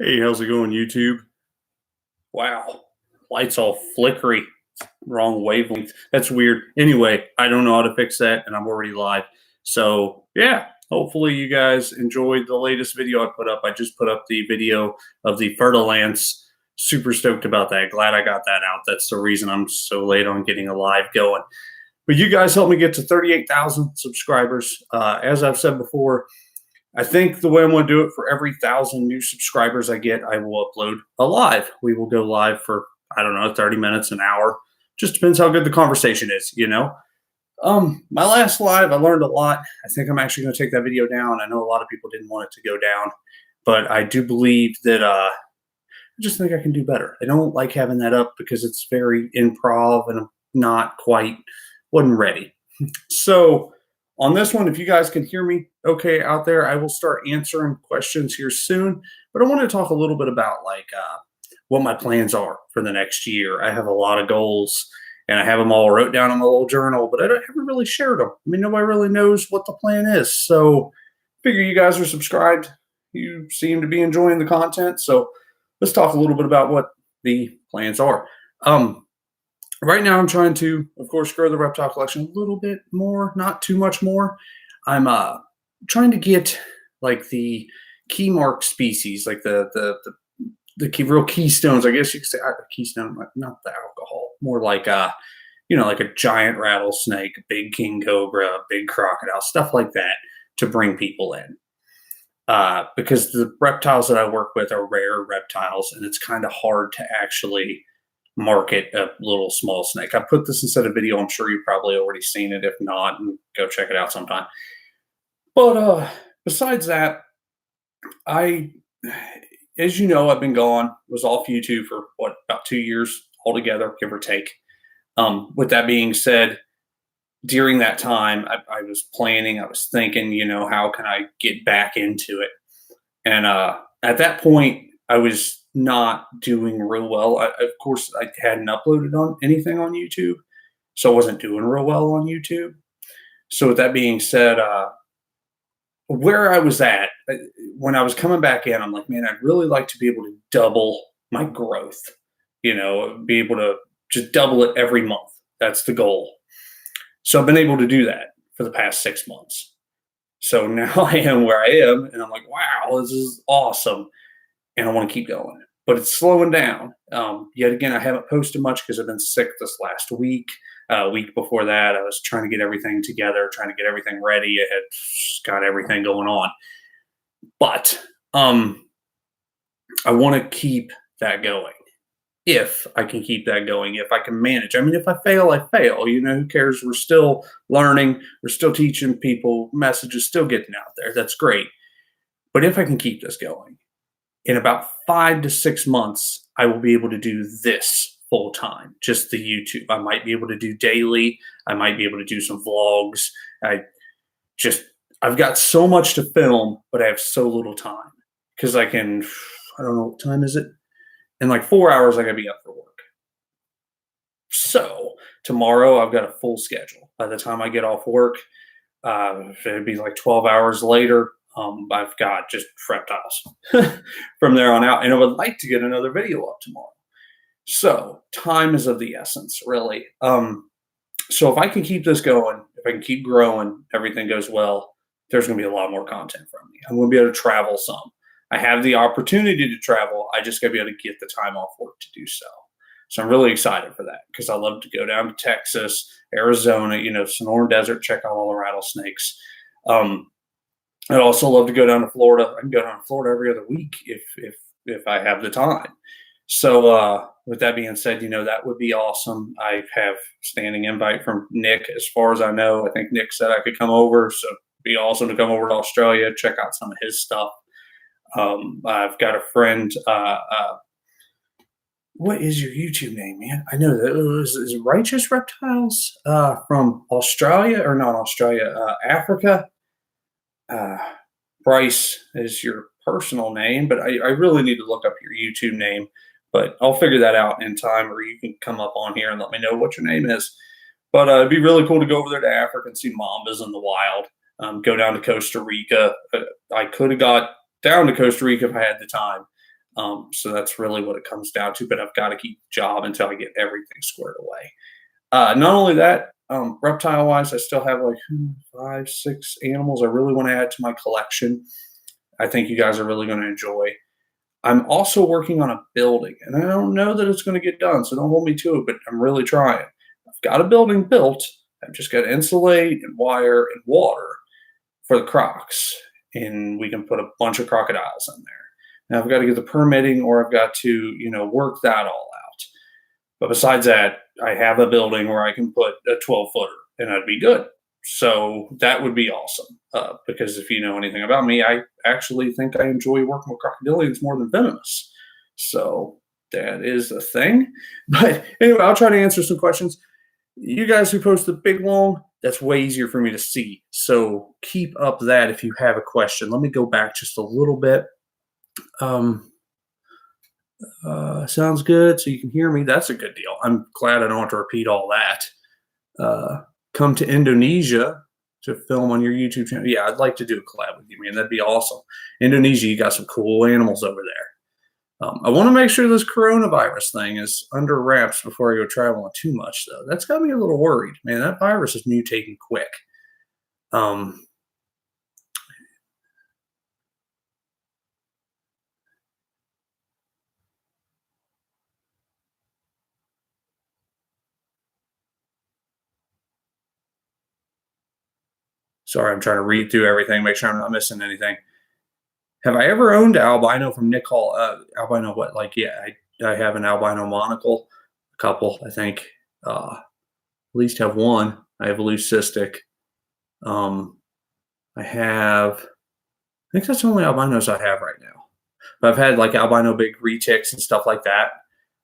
Hey, how's it going, YouTube? Wow, lights all flickery. Wrong wavelength. That's weird. Anyway, I don't know how to fix that, and I'm already live. So, yeah, hopefully you guys enjoyed the latest video I put up. I just put up the video of the Fertilance. Super stoked about that. Glad I got that out. That's the reason I'm so late on getting a live going. But you guys helped me get to 38,000 subscribers. As I've said before, I think the way I'm going to do it, for every 1,000 new subscribers I get, I will upload a live. We will go live for, I don't know, 30 minutes, an hour. Just depends how good the conversation is, you know? My last live, I learned a lot. I think I'm actually going to take that video down. I know a lot of people didn't want it to go down, but I do believe that I just think I can do better. I don't like having that up because it's very improv and I'm not quite, wasn't ready. So on this one, if you guys can hear me okay out there, I will start answering questions here soon. But I want to talk a little bit about what my plans are for the next year. I have a lot of goals and I have them all wrote down in my little journal, but I haven't really shared them. I mean, nobody really knows what the plan is. So figure you guys are subscribed. You seem to be enjoying the content. So let's talk a little bit about what the plans are. Right now, I'm trying to, of course, grow the reptile collection a little bit more, not too much more. I'm trying to get like the key mark species, like the key, real keystones. I guess you could say keystone, not the alcohol, more like like a giant rattlesnake, a big king cobra, a big crocodile, stuff like that, to bring people in. Because the reptiles that I work with are rare reptiles, and it's kind of hard to actually market a little small snake. I put this instead of video. I'm sure you've probably already seen it. If not, go check it out sometime. But besides that, as you know, I've been gone, was off YouTube for about 2 years altogether, give or take. With that being said, during that time, I was planning, I was thinking, how can I get back into it? And at that point, I was not doing real well. Of course, I hadn't uploaded on anything on YouTube, so I wasn't doing real well on YouTube. So with that being said, where I was at when I was coming back in, I'm like, man, I'd really like to be able to double my growth. Be able to just double it every month. That's the goal. So I've been able to do that for the past 6 months. So now I am where I am, and I'm like, wow, this is awesome. And I want to keep going, but it's slowing down. Yet again, I haven't posted much because I've been sick this last week. Week before that, I was trying to get everything together, trying to get everything ready. I had got everything going on, but I want to keep that going. If I can keep that going, if I can manage. I mean, if I fail, I fail. Who cares? We're still learning. We're still teaching people. Messages still getting out there. That's great. But if I can keep this going, in about 5 to 6 months, I will be able to do this full time, just the YouTube. I might be able to do daily. I might be able to do some vlogs. I've got so much to film, but I have so little time because I don't know, what time is it? In like 4 hours, I gotta be up for work. So tomorrow I've got a full schedule. By the time I get off work, it'd be like 12 hours later. I've got just reptiles from there on out, and I would like to get another video up tomorrow. So time is of the essence, really. So if I can keep this going, if I can keep growing, everything goes well, there's going to be a lot more content from me. I'm going to be able to travel some. I have the opportunity to travel. I just got to be able to get the time off work to do so. So I'm really excited for that because I love to go down to Texas, Arizona, Sonoran Desert, check out all the rattlesnakes. I'd also love to go down to Florida. I can go down to Florida every other week if I have the time. So with that being said, that would be awesome. I have standing invite from Nick. As far as I know, I think Nick said I could come over. So it'd be awesome to come over to Australia, check out some of his stuff. I've got a friend. What is your YouTube name, man? I know that is it Righteous Reptiles from Australia, or not Australia, Africa. Bryce is your personal name, but I really need to look up your YouTube name, but I'll figure that out in time, or you can come up on here and let me know what your name is. But it'd be really cool to go over there to Africa and see mambas in the wild. Go down to Costa Rica. I could have got down to Costa Rica if I had the time. So that's really what it comes down to. But I've got to keep the job until I get everything squared away. Not only that, reptile wise, I still have like 5, 6 animals I really want to add to my collection. I think you guys are really going to enjoy. I'm also working on a building, and I don't know that it's going to get done, so don't hold me to it, but I'm really trying. I've got a building built. I've just got to insulate and wire and water for the crocs, and we can put a bunch of crocodiles in there. Now I've got to get the permitting, or I've got to, work that all out. But besides that, I have a building where I can put a 12-footer, and I'd be good. So that would be awesome. Because if you know anything about me, I actually think I enjoy working with crocodilians more than venomous. So that is a thing. But anyway, I'll try to answer some questions. You guys who post the big long, that's way easier for me to see. So keep up that if you have a question. Let me go back just a little bit. Sounds good. So you can hear me. That's a good deal. I'm glad I don't have to repeat all that. Come to Indonesia to film on your YouTube channel. Yeah, I'd like to do a collab with you, man. That'd be awesome. Indonesia, you got some cool animals over there. I want to make sure this coronavirus thing is under wraps before I go traveling too much, though. That's got me a little worried, man. That virus is mutating quick. Sorry, I'm trying to read through everything, make sure I'm not missing anything. Have I ever owned albino from Nick Hall? Albino what? Like, yeah, I have an albino monocle, a couple, I think. At least have one. I have a leucistic. I think that's the only albinos I have right now. But I've had like albino big retics and stuff like that.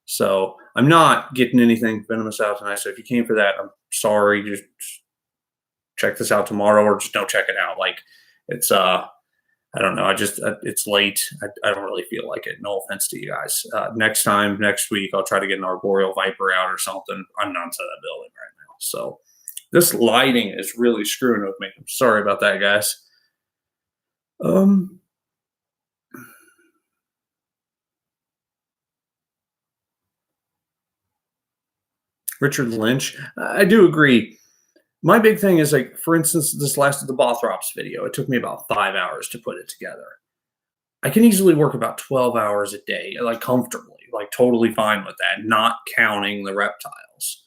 So I'm not getting anything venomous out tonight. So if you came for that, I'm sorry. Just check this out tomorrow, or just don't check it out. Like it's I don't know. It's late. I don't really feel like it. No offense to you guys. Next week, I'll try to get an arboreal viper out or something. I'm not inside that building right now. So this lighting is really screwing with me. I'm sorry about that, guys. Richard Lynch. I do agree. My big thing is, like, for instance, this last of the Bothrops video, it took me about 5 hours to put it together. I can easily work about 12 hours a day, like comfortably, like totally fine with that, not counting the reptiles.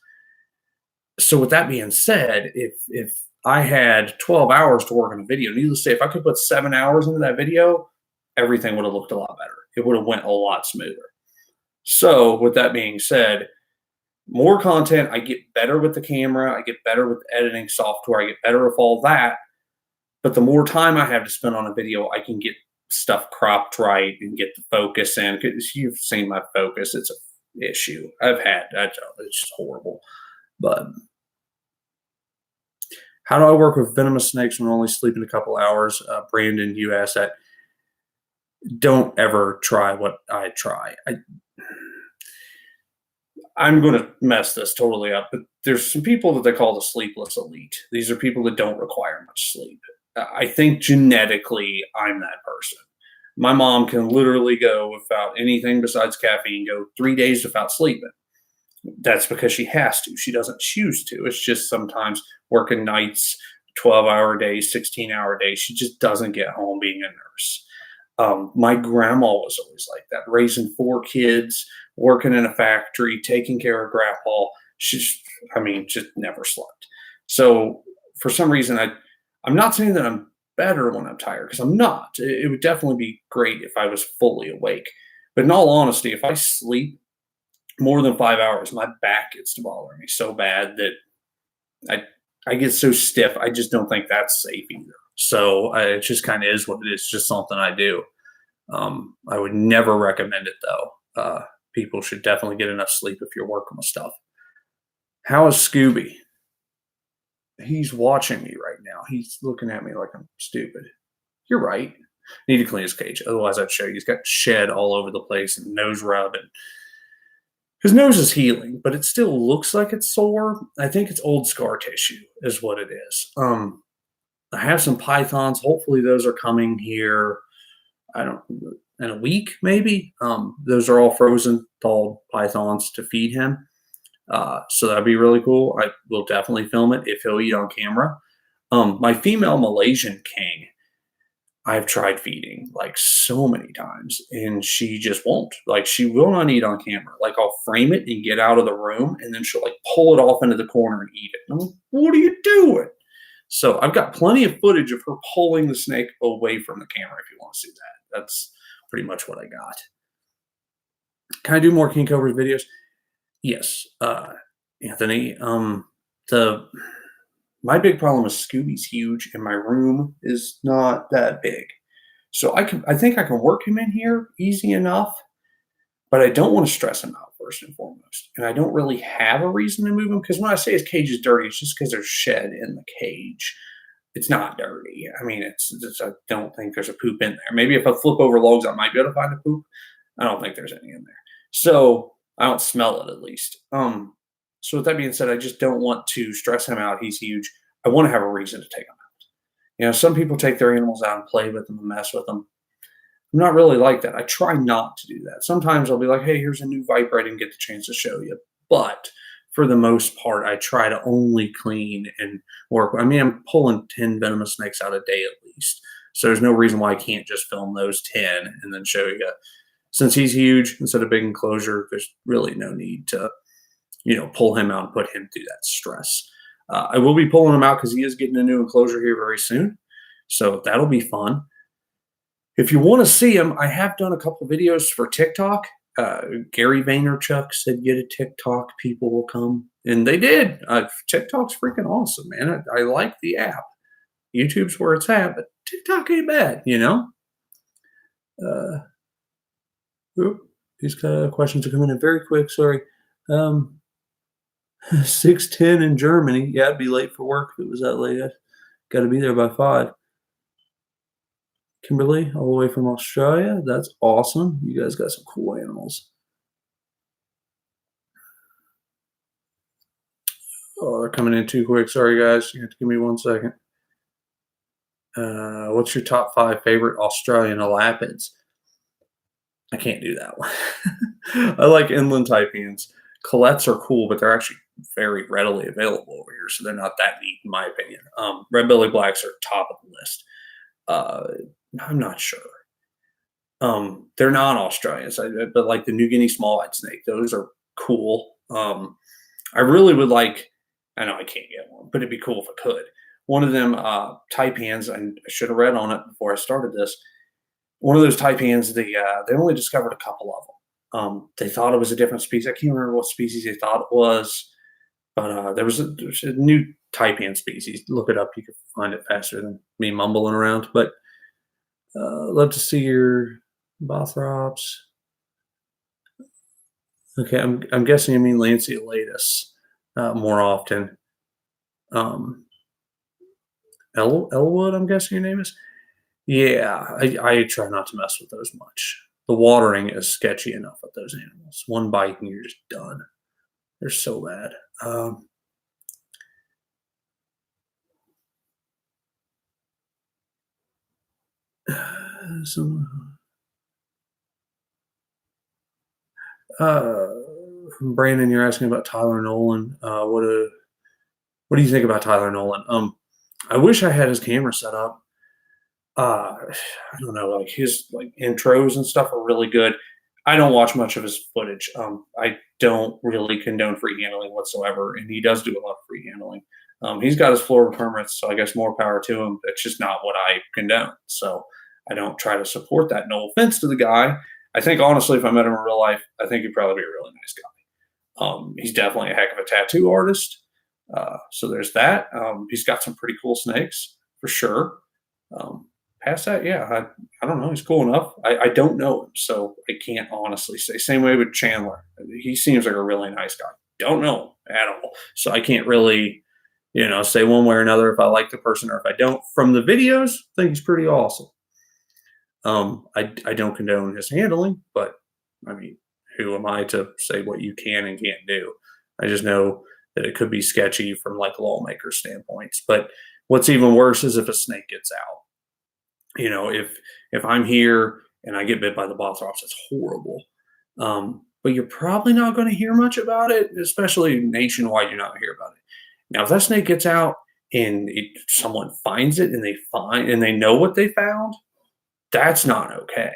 So with that being said, if I had 12 hours to work on a video, needless to say, if I could put 7 hours into that video, everything would have looked a lot better. It would have went a lot smoother. So with that being said, more content, I get better with the camera, I get better with editing software, I get better with all that. But the more time I have to spend on a video, I can get stuff cropped right and get the focus in. Because you've seen my focus, it's an issue it's just horrible. But how do I work with venomous snakes when only sleeping a couple hours? Brandon, you asked that. Don't ever try what I try. I'm going to mess this totally up, but there's some people that they call the sleepless elite. These are people that don't require much sleep. I think genetically, I'm that person. My mom can literally go without anything besides caffeine, go 3 days without sleeping. That's because she has to. She doesn't choose to. It's just sometimes working nights, 12-hour days, 16-hour days. She just doesn't get home being a nurse. My grandma was always like that, raising 4 kids, working in a factory, taking care of grandpa. Just never slept. So for some reason, I'm not saying that I'm better when I'm tired, because I'm not. It would definitely be great if I was fully awake. But in all honesty, if I sleep more than 5 hours, my back gets to bother me so bad that I get so stiff. I just don't think that's safe either. So it just kind of is what it is. It's just something I do. I would never recommend it, though. People should definitely get enough sleep if you're working with stuff. How is Scooby? He's watching me right now. He's looking at me like I'm stupid. You're right. Need to clean his cage. Otherwise, I'd show you. He's got shed all over the place and nose rub. And his nose is healing, but it still looks like it's sore. I think it's old scar tissue is what it is. I have some pythons. Hopefully those are coming here I don't in a week maybe. Those are all frozen thawed pythons to feed him. So that'd be really cool. I will definitely film it if he'll eat on camera. My female Malaysian king, I've tried feeding like so many times and she just won't. Like she will not eat on camera. Like I'll frame it and get out of the room and then she'll like pull it off into the corner and eat it. And I'm like, what are you doing? So I've got plenty of footage of her pulling the snake away from the camera if you want to see that. That's pretty much what I got. Can I do more King Cobras videos? Yes. Anthony, the my big problem is Scooby's huge and my room is not that big. So I think I can work him in here easy enough, but I don't want to stress him out first and foremost. And I don't really have a reason to move him because when I say his cage is dirty, it's just because there's shed in the cage. It's not dirty. I mean, I don't think there's a poop in there. Maybe if I flip over logs, I might be able to find a poop. I don't think there's any in there. So I don't smell it at least. So with that being said, I just don't want to stress him out. He's huge. I want to have a reason to take him out. You know, some people take their animals out and play with them and mess with them. I'm not really like that. I try not to do that. Sometimes I'll be like, hey, here's a new viper I didn't get the chance to show you. But for the most part, I try to only clean and work. I mean, I'm pulling 10 venomous snakes out a day at least. So there's no reason why I can't just film those 10 and then show you. Since he's huge, instead of big enclosure, there's really no need to, pull him out and put him through that stress. I will be pulling him out because he is getting a new enclosure here very soon. So that'll be fun. If you want to see him, I have done a couple videos for TikTok. Gary Vaynerchuk said, get a TikTok, people will come. And they did. TikTok's freaking awesome, man. I like the app. YouTube's where it's at, but TikTok ain't bad, These questions are coming in very quick. Sorry. 6:10 in Germany. Yeah, I'd be late for work if it was that late. I got to be there by 5. Kimberly, all the way from Australia. That's awesome. You guys got some cool animals. Oh, they're coming in too quick. Sorry, guys. You have to give me 1 second. What's your top 5 favorite Australian elapids? I can't do that one. I like inland taipans. Colettes are cool, but they're actually very readily available over here, so they're not that neat in my opinion. Red belly blacks are top of the list. I'm not sure. They're not Australians, but like the New Guinea small-eyed snake, those are cool. I really would like. I know I can't get one, but it'd be cool if I could. One of them taipans, and I should have read on it before I started this. One of those taipans, they only discovered a couple of them. They thought it was a different species. I can't remember what species they thought it was, but there's a new taipan species. Look it up; you can find it faster than me mumbling around. But love to see your Bothrops. Okay, I'm guessing you mean lanceolatus more often. Elwood, I'm guessing your name is. Yeah, I try not to mess with those much. The watering is sketchy enough with those animals. One bite and you're just done. They're so bad. Brandon, you're asking about Tyler Nolan. What do you think about Tyler Nolan? I wish I had his camera set up. I don't know, like his intros and stuff are really good. I don't watch much of his footage. I don't really condone free handling whatsoever, and he does do a lot of free handling. He's got his Florida permits, so I guess more power to him. It's just not what I condone, so I don't try to support that. No offense to the guy. I think honestly, if I met him in real life, I think he'd probably be a really nice guy. He's definitely a heck of a tattoo artist. So there's that. He's got some pretty cool snakes for sure. Past that, yeah, I don't know. He's cool enough. I don't know him, so I can't honestly say. Same way with Chandler. He seems like a really nice guy. Don't know him at all. So I can't really, say one way or another if I like the person or if I don't. From the videos, I think he's pretty awesome. I don't condone his handling, but I mean, who am I to say what you can and can't do? I just know that it could be sketchy from like lawmaker standpoints. But what's even worse is if a snake gets out. If if I'm here and I get bit by the Bothrops, it's horrible. But you're probably not going to hear much about it, especially nationwide. You're not going to hear about it. Now, if that snake gets out and someone finds it and they know what they found, that's not okay.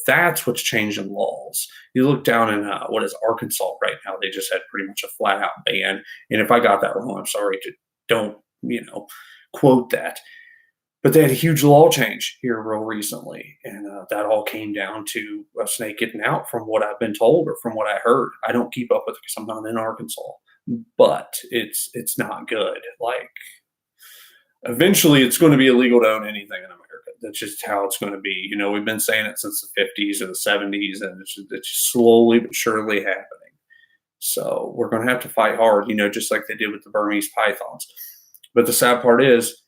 That's what's changing laws. You look down in what is Arkansas right now, they just had pretty much a flat out ban. And if I got that wrong, I'm sorry, don't, quote that. But they had a huge law change here real recently. And that all came down to a snake getting out, from what I've been told or from what I heard. I don't keep up with it because I'm not in Arkansas, but it's not good. Like, eventually it's going to be illegal to own anything in America. That's just how it's going to be. We've been saying it since the 50s or the 70s, and it's slowly but surely happening. So we're going to have to fight hard, just like they did with the Burmese pythons. But the sad part is,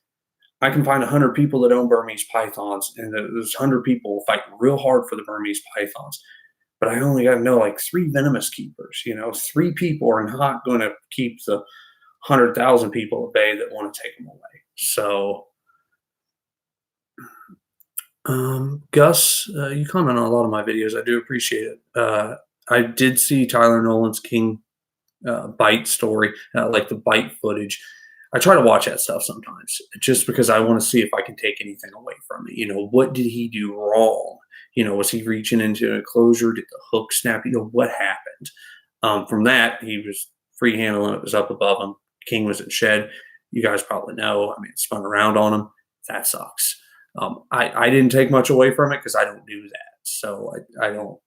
I can find 100 people that own Burmese pythons, and those 100 people will fight real hard for the Burmese pythons. But I only got to know like 3 venomous keepers. 3 people are not going to keep the 100,000 people at bay that want to take them away. So, Gus, you comment on a lot of my videos. I do appreciate it. I did see Tyler Nolan's King bite story, like the bite footage. I try to watch that stuff sometimes just because I want to see if I can take anything away from it. What did he do wrong? Was he reaching into an enclosure? Did the hook snap? What happened? From that, he was free handling. It was up above him. King was in shed. You guys probably know. I mean, it spun around on him. That sucks. I didn't take much away from it because I don't do that. So I don't.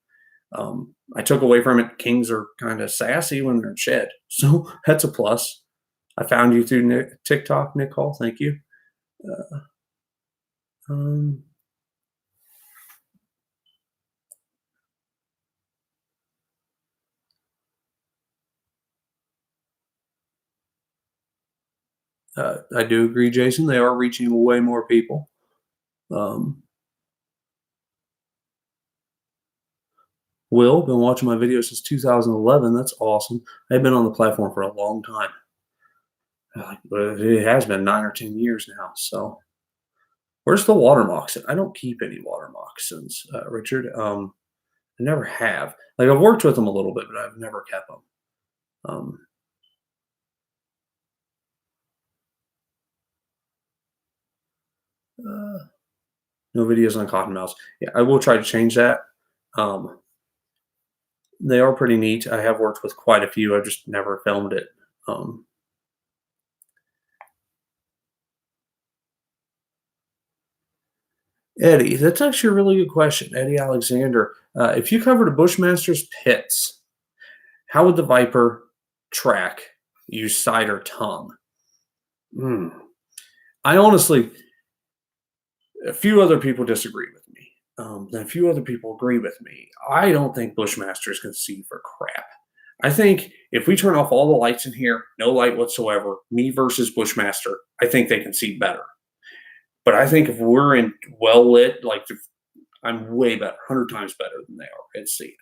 I took away from it. Kings are kind of sassy when they're in shed. So that's a plus. I found you through TikTok, Nick Hall. Thank you. I do agree, Jason. They are reaching way more people. Will, been watching my videos since 2011. That's awesome. I've been on the platform for a long time. But it has been 9 or 10 years now. So, where's the water moccasin? I don't keep any water moccasins, Richard. I never have. Like, I've worked with them a little bit, but I've never kept them. No videos on cottonmouths. Yeah, I will try to change that. They are pretty neat. I have worked with quite a few. I've just never filmed it. Eddie, that's actually a really good question. Eddie Alexander. If you covered a Bushmaster's pits, how would the Viper track? Use side or tongue? I honestly, a few other people disagree with me. And a few other people agree with me. I don't think Bushmasters can see for crap. I think if we turn off all the lights in here, no light whatsoever, me versus Bushmaster, I think they can see better. But I think if we're in well lit, like I'm way better, 100 times better than they are at seeing.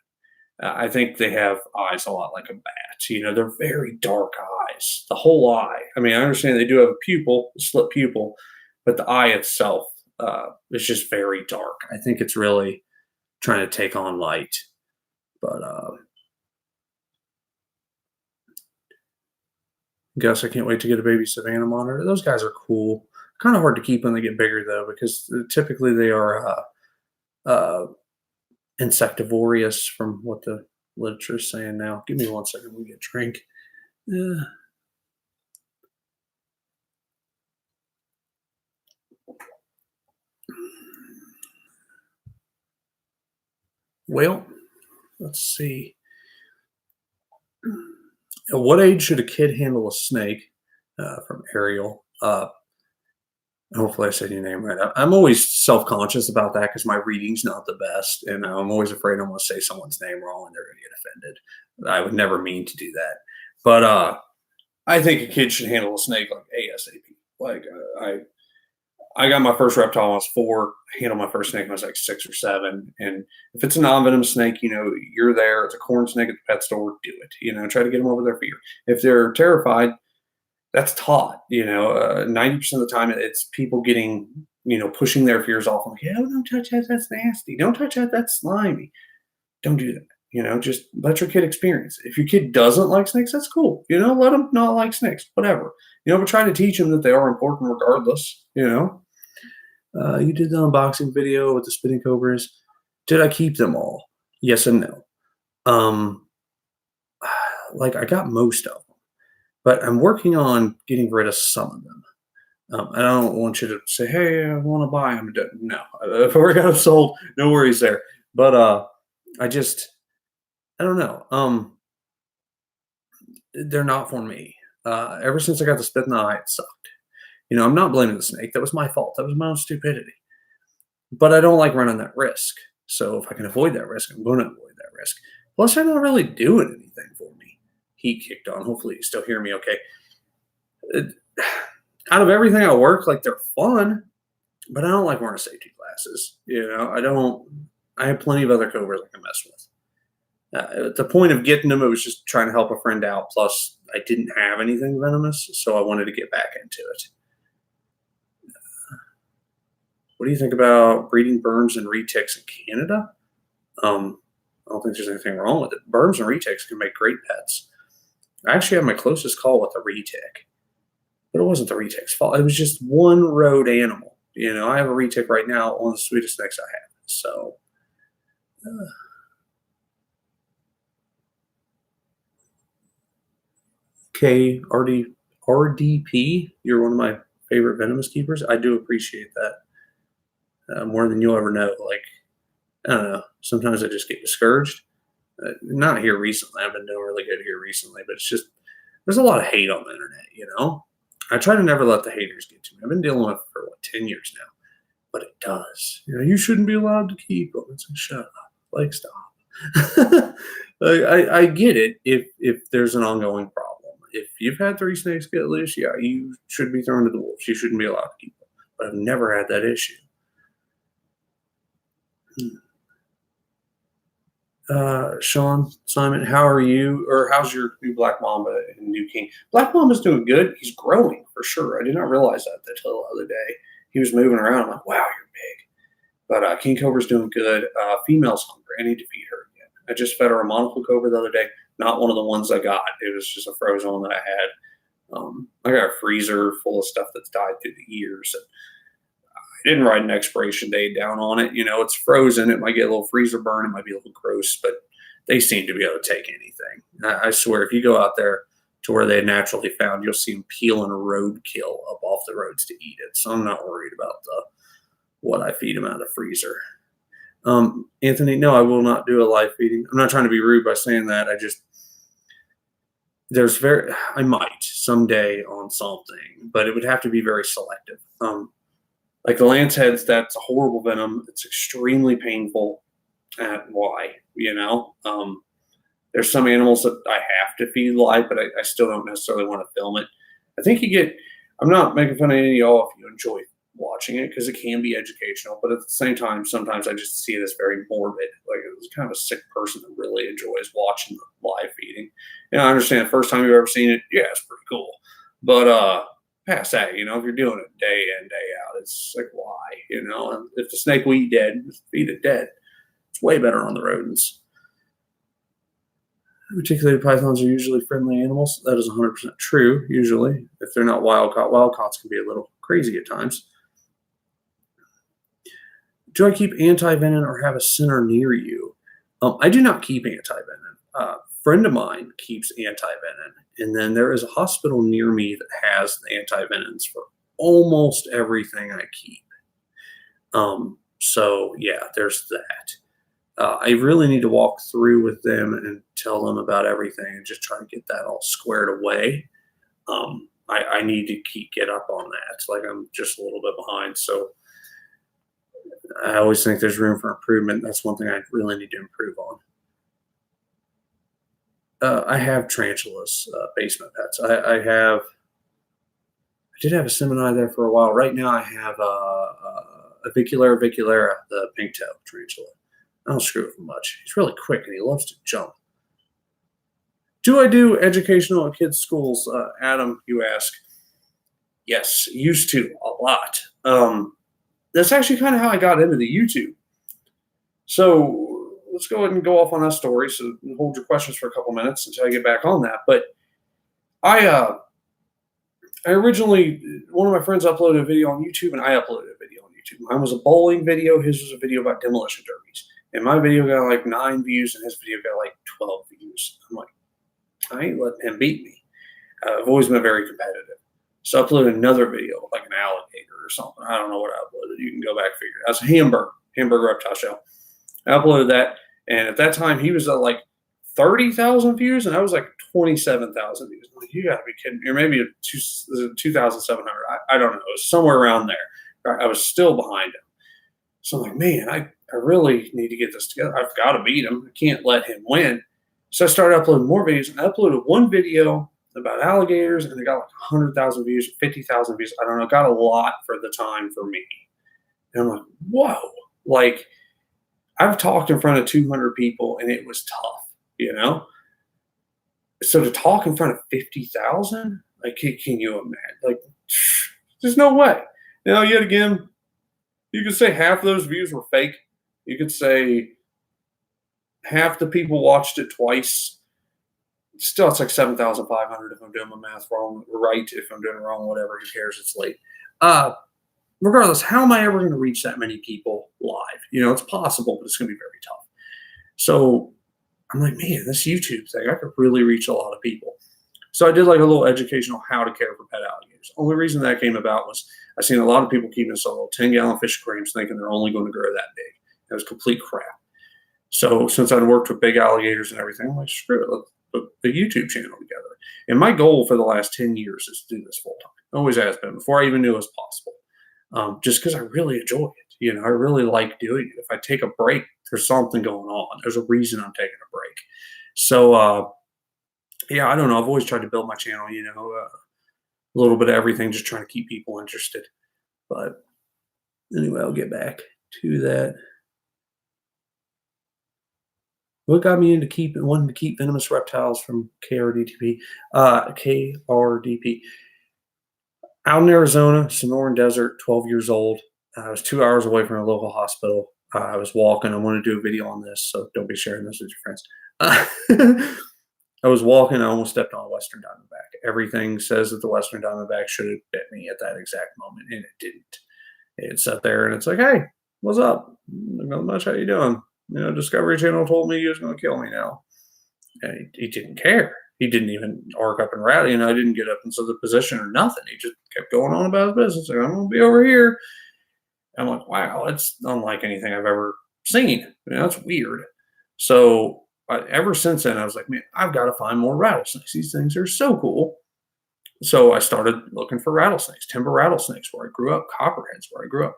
I think they have eyes a lot like a bat. They're very dark eyes. The whole eye. I mean, I understand they do have a pupil, a slit pupil, but the eye itself is just very dark. I think it's really trying to take on light. But Gus, I can't wait to get a baby Savannah monitor. Those guys are cool. Kind of hard to keep when they get bigger, though, because typically they are insectivorous, from what the literature is saying now. Give me 1 second. We get a drink. Well, let's see. At what age should a kid handle a snake? From Ariel. Hopefully I said your name right. I'm always self-conscious about that because my reading's not the best, and I'm always afraid I'm going to say someone's name wrong and they're going to get offended. I would never mean to do that. But I think a kid should handle a snake like ASAP. Like I got my first reptile when I was 4. I handled my first snake when I was like 6 or 7. And if it's a non-venomous snake, you're there. It's a corn snake at the pet store. Do it. Try to get them over their fear. If they're terrified, that's taught. 90% of the time, it's people getting pushing their fears off. I'm like, oh, don't touch that. That's nasty. Don't touch that. That's slimy. Don't do that. Just let your kid experience it. If your kid doesn't like snakes, that's cool. Let them not like snakes, whatever. But try to teach them that they are important regardless. You did the unboxing video with the spinning cobras. Did I keep them all? Yes and no. I got most of them, but I'm working on getting rid of some of them. I don't want you to say, "Hey, I want to buy them." No, if I already got them sold, no worries there. But I don't know. They're not for me. Ever since I got the spit in the eye, it sucked. I'm not blaming the snake. That was my fault. That was my own stupidity. But I don't like running that risk. So if I can avoid that risk, I'm going to avoid that risk. Plus, they're not really doing anything for me. Heat kicked on. Hopefully, you still hear me okay. Out of everything I work, they're fun, but I don't like wearing safety glasses. I don't. I have plenty of other cobras I can mess with. At the point of getting them, it was just trying to help a friend out. Plus, I didn't have anything venomous, so I wanted to get back into it. What do you think about breeding berms and retics in Canada? I don't think there's anything wrong with it. Berms and retics can make great pets. I actually had my closest call with a retic, but it wasn't the retic's fault. It was just one road animal. I have a retic right now, one of the sweetest snakes I have. So, okay, RDP, you're one of my favorite venomous keepers. I do appreciate that more than you'll ever know. I don't know. Sometimes I just get discouraged. Not here recently. I've been doing really good here recently, but it's just there's a lot of hate on the internet. I try to never let the haters get to me. I've been dealing with it for 10 years now, but it does. You shouldn't be allowed to keep them. It's like, shut up. Stop. I get it if there's an ongoing problem. If you've had 3 snakes get loose, yeah, you should be thrown to the wolves. You shouldn't be allowed to keep them. But I've never had that issue. Sean Simon, how are you? Or how's your new Black Mamba and new King? Black Mamba's doing good. He's growing for sure. I did not realize that until the other day. He was moving around. I'm like, wow, you're big. But King Cobra's doing good. Female's hungry. I need to feed her again. I just fed her a monocle cobra the other day. Not one of the ones I got. It was just a frozen one that I had. I got a freezer full of stuff that's died through the years. And I didn't write an expiration date down on it. It's frozen. It might get a little freezer burn. It might be a little gross, but they seem to be able to take anything. I swear, if you go out there to where they naturally found, you'll see them peeling roadkill up off the roads to eat it. So I'm not worried about what I feed them out of the freezer. Anthony, no, I will not do a live feeding. I'm not trying to be rude by saying that. I might someday on something, but it would have to be very selective. Like the lance heads, that's a horrible venom. It's extremely painful. Why? There's some animals that I have to feed live, but I still don't necessarily want to film it. I think I'm not making fun of any of y'all if you enjoy watching it because it can be educational, but at the same time, sometimes I just see it as very morbid. Like it was kind of a sick person that really enjoys watching the live feeding. I understand the first time you've ever seen it, yeah, it's pretty cool. But past that, if you're doing it day in, day out, it's like, why? If the snake will eat dead, just feed it dead. It's way better on the rodents. Particularly pythons are usually friendly animals. That is 100% true, usually. If they're not wild caught, wild caughts can be a little crazy at times. Do I keep anti-venom or have a center near you? I do not keep anti-venom. A friend of mine keeps anti-venom, and then there is a hospital near me that has the anti-venoms for almost everything I keep. So yeah, there's that. I really need to walk through with them and tell them about everything and just try to get that all squared away. I need to get up on that. Like I'm just a little bit behind. So I always think there's room for improvement. That's one thing I really need to improve on. I have tarantulas, basement pets. I did have a Semini there for a while. Right now I have a Viculera, the pink tail tarantula. I don't screw with him much. He's really quick and he loves to jump. Do I do educational at kids' schools? Adam, you ask. Yes, used to a lot. that's actually kind of how I got into the YouTube. So let's go ahead and go off on that story. So hold your questions for a couple minutes until I get back on that. But I I originally, one of my friends uploaded a video on YouTube, and I uploaded a video on YouTube. Mine was a bowling video. His was a video about demolition derbies. And my video got like 9 views, and his video got like 12 views. I'm like, I ain't letting him beat me. I've always been very competitive. So I uploaded another video, like an alligator or something. I don't know what I uploaded. You can go back and figure it out. It's a hamburger reptile show. I uploaded that, and at that time he was at like 30,000 views, and I was like 27,000 views. I'm like, you got to be kidding me. Or maybe 2,700. I don't know. It was somewhere around there. I was still behind him. So I'm like, man, I really need to get this together. I've got to beat him. I can't let him win. So I started uploading more videos, and I uploaded one video about alligators, and it got like 100,000 views, 50,000 views. I don't know. It got a lot for the time for me. And I'm like, whoa. Like, I've talked in front of 200 people, and it was tough, you know? So to talk in front of 50,000, like, can you imagine? Like, there's no way. Now, yet again, you could say half of those views were fake. You could say half the people watched it twice. Still, it's like 7,500 if I'm doing my math wrong, right? If I'm doing it wrong, whatever, who cares? It's late. Regardless, how am I ever going to reach that many people live? You know, it's possible, but it's going to be very tough. So I'm like, man, this YouTube thing, I could really reach a lot of people. So I did like a little educational how to care for pet alligators. Only reason that came about was I seen a lot of people keeping some little 10-gallon fish aquariums thinking they're only going to grow that big. It was complete crap. So since I'd worked with big alligators and everything, I'm like, screw it, let's put the YouTube channel together. And my goal for the last 10 years is to do this full time. Always has been, before I even knew it was possible. Just because I really enjoy it. You know, I really like doing it. If I take a break, there's something going on. There's a reason I'm taking a break. So, yeah, I don't know. I've always tried to build my channel, you know, a little bit of everything, just trying to keep people interested. But anyway, I'll get back to that. What got me into wanting to keep venomous reptiles from KRDP? KRDP. Out in Arizona, Sonoran Desert, 12 years old. I was 2 hours away from a local hospital. I was walking. I want to do a video on this, so don't be sharing this with your friends. I was walking. I almost stepped on a Western Diamondback. Everything says that the Western Diamondback should have bit me at that exact moment, and it didn't. It sat there, and it's like, hey, what's up? Not much. How you doing? You know, Discovery Channel told me he was going to kill me now. And he didn't care. He didn't even arc up and rally, and I didn't get up into the position or nothing. He just kept going on about his business. Like, I'm going to be over here. And I'm like, wow, that's unlike anything I've ever seen. You know, that's weird. So ever since then, I was like, man, I've got to find more rattlesnakes. These things are so cool. So I started looking for rattlesnakes, timber rattlesnakes where I grew up, copperheads where I grew up.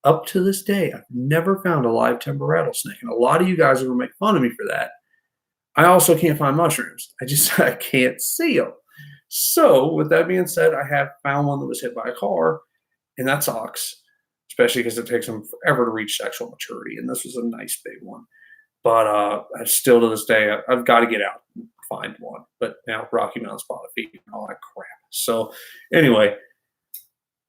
Up to this day, I've never found a live timber rattlesnake. And a lot of you guys are going to make fun of me for that. I also can't find mushrooms. I can't see them. So with that being said, I have found one that was hit by a car, and that sucks, especially because it takes them forever to reach sexual maturity. And this was a nice big one. But I still to this day, I've got to get out and find one. But now Rocky Mountain spotted feet and all that crap. So anyway,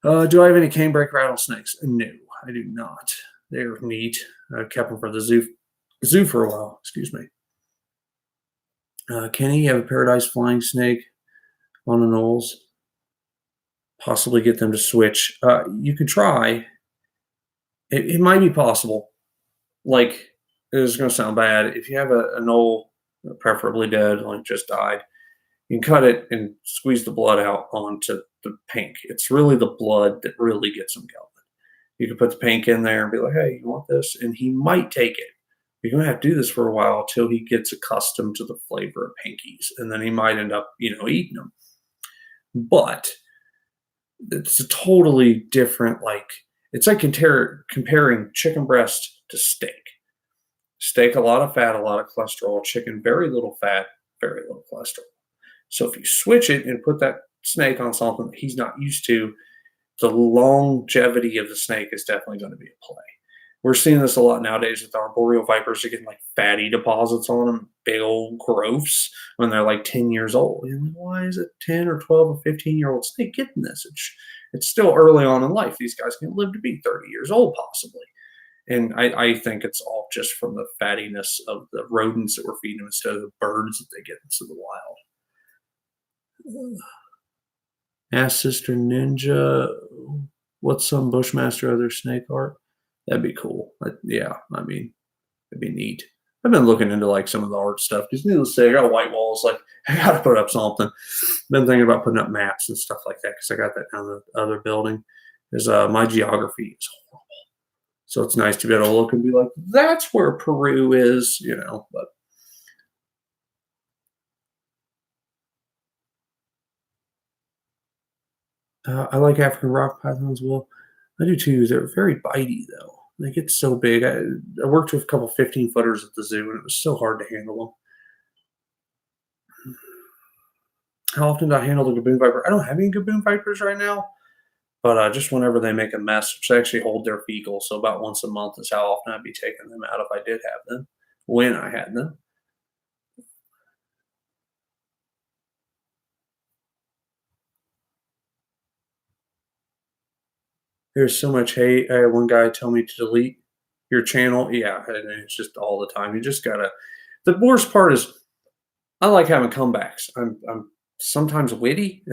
do I have any canebrake rattlesnakes? No, I do not. They're neat. I kept them for the zoo for a while. Excuse me. Kenny, you have a paradise flying snake on the knolls. Possibly get them to switch. You can try. It might be possible. Like, it's going to sound bad. If you have a knoll, preferably dead, like just died, you can cut it and squeeze the blood out onto the pink. It's really the blood that really gets him going. You can put the pink in there and be like, hey, you want this? And he might take it. You're going to have to do this for a while until he gets accustomed to the flavor of pinkies. And then he might end up, you know, eating them. But it's a totally different, like, it's like comparing chicken breast to steak. Steak, a lot of fat, a lot of cholesterol. Chicken, very little fat, very little cholesterol. So if you switch it and put that snake on something that he's not used to, the longevity of the snake is definitely going to be a play. We're seeing this a lot nowadays with arboreal vipers. You're getting like fatty deposits on them, big old growths when they're like 10 years old. You're like, why is a 10 or 12 or 15-year-old snake getting this? It's still early on in life. These guys can live to be 30 years old, possibly. And I think it's all just from the fattiness of the rodents that we're feeding them instead of the birds that they get into the wild. Ask Sister Ninja, what's some Bushmaster other snake art? That'd be cool. Yeah, I mean, it'd be neat. I've been looking into like some of the art stuff because needless to say, I got white walls. Like I got to put up something. Been thinking about putting up maps and stuff like that because I got that down the other building. Because my geography is horrible, so it's nice to be able to look and be like, that's where Peru is, you know. But I like African rock pythons. Well, I do too. They're very bitey though. They get so big. I worked with a couple 15-footers at the zoo, and it was so hard to handle them. How often do I handle the gaboon viper? I don't have any gaboon vipers right now, but just whenever they make a mess, which they actually hold their fecal, so about once a month is how often I'd be taking them out if I did have them, when I had them. There's so much hate. I had one guy tell me to delete your channel. Yeah, and it's just all the time. You just gotta. The worst part is I like having comebacks. I'm sometimes witty.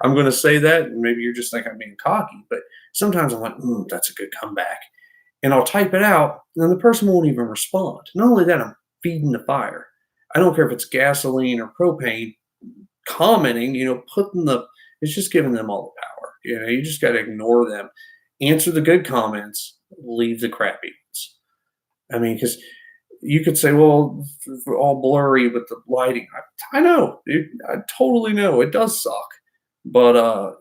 I'm going to say that, and maybe you're just thinking I'm being cocky, but sometimes I'm like, that's a good comeback. And I'll type it out, and the person won't even respond. Not only that, I'm feeding the fire. I don't care if it's gasoline or propane, commenting, putting it's just giving them all the power. You just got to ignore them. Answer the good comments, leave the crappy ones. I mean, because you could say, well, all blurry with the lighting. I know, dude, I totally know it does suck, but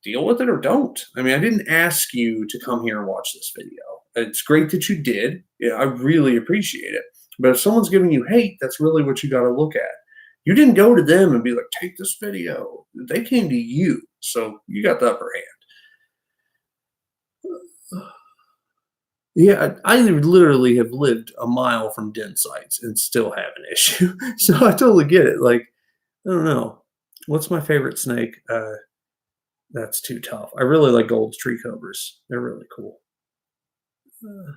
deal with it or don't. I mean, I didn't ask you to come here and watch this video. It's great that you did. Yeah, I really appreciate it. But if someone's giving you hate, that's really what you got to look at. You didn't go to them and be like, take this video. They came to you, so you got the upper hand. Yeah, I literally have lived a mile from den sites and still have an issue. So I totally get it. Like, I don't know. What's my favorite snake? That's too tough. I really like gold tree cobras. They're really cool. Uh,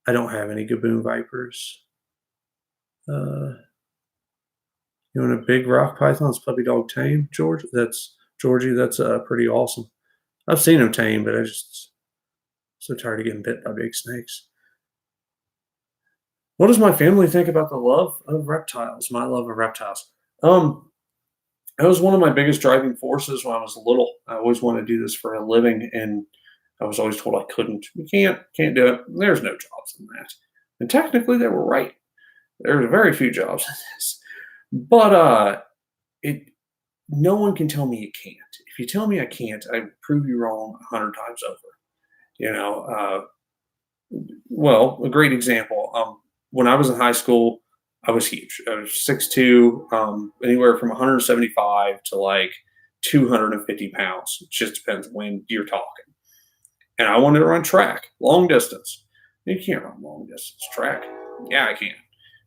I don't have any gaboon vipers. Uh, you want a big rock python's puppy dog tame, George? That's Georgie. That's pretty awesome. I've seen them tame, but I just so tired of getting bit by big snakes. What does my family think about the love of reptiles? My love of reptiles. Um, that was one of my biggest driving forces when I was little. I always wanted to do this for a living, and I was always told I couldn't. You can't do it. There's no jobs in that. And technically, they were right. There's very few jobs in this. But it no one can tell me you can't. If you tell me I can't, I prove you wrong 100 times over. You know, well, a great example. When I was in high school, I was huge. I was 6'2", anywhere from 175 to like 250 pounds. It just depends when you're talking. And I wanted to run track, long distance. You can't run long distance track. Yeah, I can.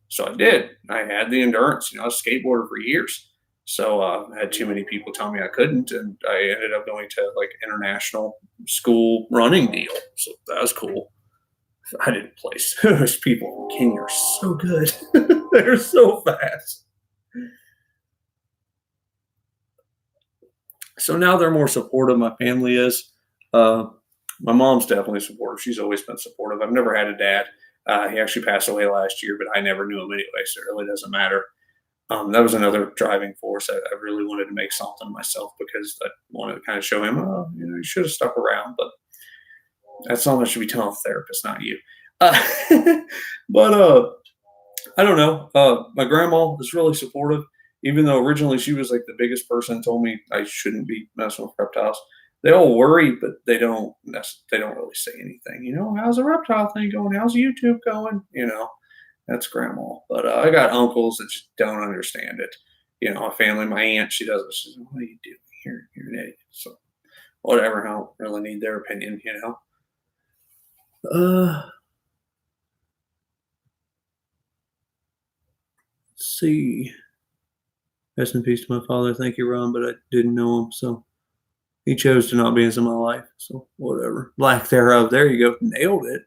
So I did. I had the endurance. I was a skateboarder for years. So I had too many people tell me I couldn't, and I ended up going to like international school running deal. So that was cool. I didn't place. Those people in Kenya are so good. They're so fast. So now they're more supportive. My family is. Uh, my mom's definitely supportive. She's always been supportive. I've never had a dad. He actually passed away last year, but I never knew him anyway, so it really doesn't matter. That was another driving force. I really wanted to make something myself because I wanted to kind of show him, oh, you should have stuck around. But that's something I should be telling a therapist, not you. Uh, but I don't know. My grandma is really supportive, even though originally she was like the biggest person told me I shouldn't be messing with reptiles. They all worry, but they don't really say anything. How's the reptile thing going? How's YouTube going? That's grandma. But I got uncles that just don't understand it. My family, my aunt, she does it. She's like, what are you doing? You're an idiot. So whatever. I don't really need their opinion. Let's see. Rest in peace to my father. Thank you, Ron, but I didn't know him. So He chose to not be in my life, so whatever. Lack thereof. There you go. Nailed it.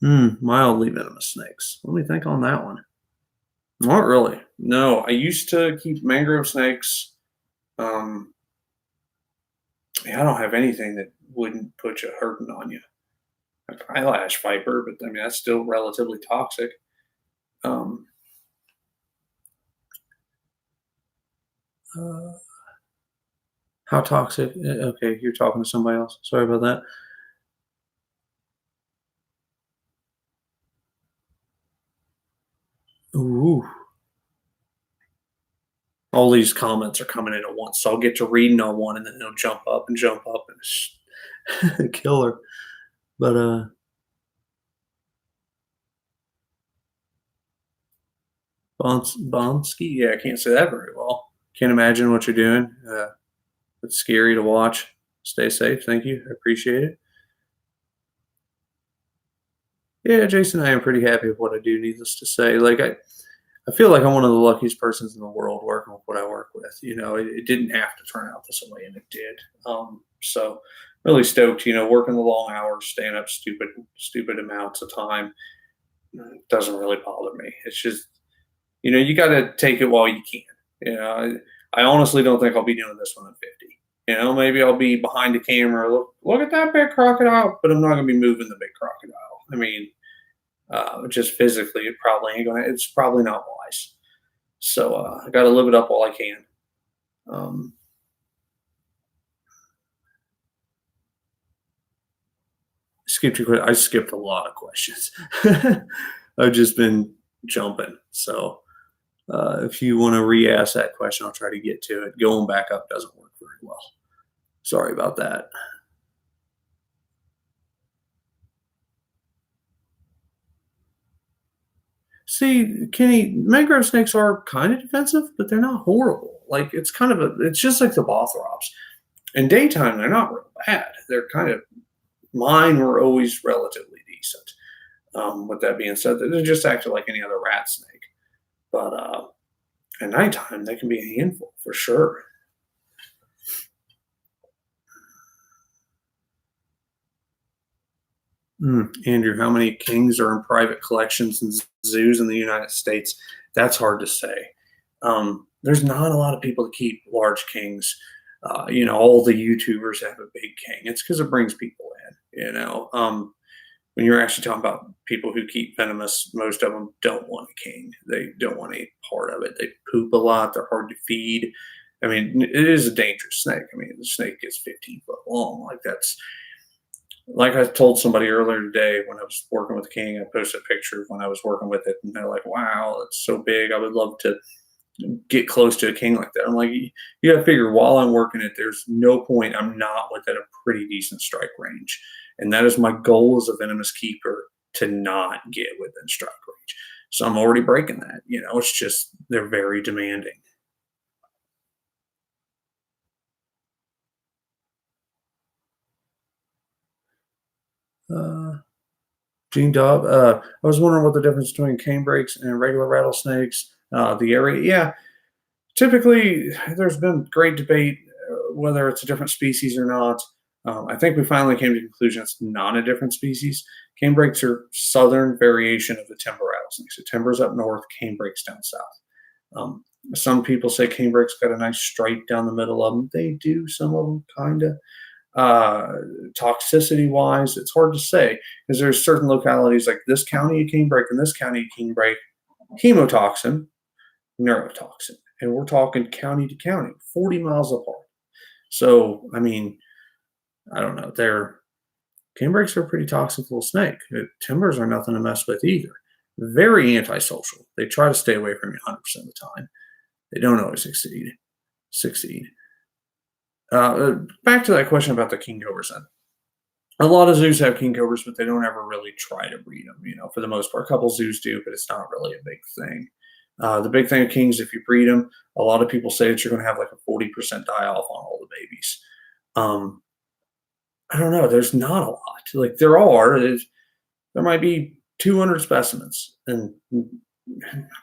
Mildly venomous snakes. Let me think on that one. Not really. No, I used to keep mangrove snakes. Um, yeah, I don't have anything that wouldn't put you hurting on you. Like eyelash viper, but I mean that's still relatively toxic. Um, uh, how toxic? Okay, you're talking to somebody else. Sorry about that. Ooh, all these comments are coming in at once, so I'll get to reading on one, and then they'll jump up, and killer. But Bonsky, yeah, I can't say that very well. Can't imagine what you're doing. It's scary to watch. Stay safe. Thank you. I appreciate it. Yeah, Jason, I am pretty happy with what I do. Needless to say, I feel like I'm one of the luckiest persons in the world working with what I work with. It didn't have to turn out this way, and it did. So really stoked. Working the long hours, staying up stupid amounts of time doesn't really bother me. It's just you got to take it while you can. I honestly don't think I'll be doing this when I'm 50. Maybe I'll be behind the camera. Look at that big crocodile, but I'm not going to be moving the big crocodile. I mean, just physically, it probably ain't going to. It's probably not wise. So I got to live it up while I can. Um, I skipped a lot of questions. I've just been jumping. So if you want to re-ask that question, I'll try to get to it. Going back up doesn't work very well. Sorry about that. See, Kenny, mangrove snakes are kind of defensive, but they're not horrible. Like it's just like the Bothrops. In daytime, they're not real bad. They're kind of mine were always relatively decent. With that being said, they're just acting like any other rat snake. But at nighttime, they can be a handful for sure. Andrew, how many kings are in private collections and zoos in the United States? That's hard to say. There's not a lot of people that keep large kings. All the YouTubers have a big king. It's because it brings people in. When you're actually talking about people who keep venomous, most of them don't want a king. They don't want any part of it. They poop a lot. They're hard to feed. I mean, it is a dangerous snake. I mean, the snake is 15 foot long. Like I told somebody earlier today when I was working with King, I posted a picture of when I was working with it, and they're like, "Wow, it's so big. I would love to get close to a king like that." I'm like, "You got to figure while I'm working it, there's no point I'm not within a pretty decent strike range, and that is my goal as a venomous keeper to not get within strike range. So I'm already breaking that. It's just they're very demanding." Uh, Gene Dobb, I was wondering what the difference between cane brakes and regular rattlesnakes. The area, yeah. Typically, there's been great debate whether it's a different species or not. I think we finally came to the conclusion it's not a different species. Cane brakes are southern variation of the timber rattlesnake. So timber's up north, cane brakes down south. Some people say cane brakes got a nice stripe down the middle of them. They do, some of them kind of. Uh, Toxicity wise, it's hard to say because there's certain localities like this county you cane break and this county you cane break hemotoxin, neurotoxin, and we're talking county to county, 40 miles apart. So, I mean, I don't know. They're cane brakes are a pretty toxic little snake. Timbers are nothing to mess with either. Very antisocial. They try to stay away from you 100% of the time. They don't always Succeed. Back to that question about the king cobras. Then a lot of zoos have king cobras, but they don't ever really try to breed them. For the most part, a couple zoos do, but it's not really a big thing. The big thing of kings, if you breed them, a lot of people say that you're going to have like a 40% die off on all the babies. Um, I don't know. There's not a lot. Like there might be 200 specimens, and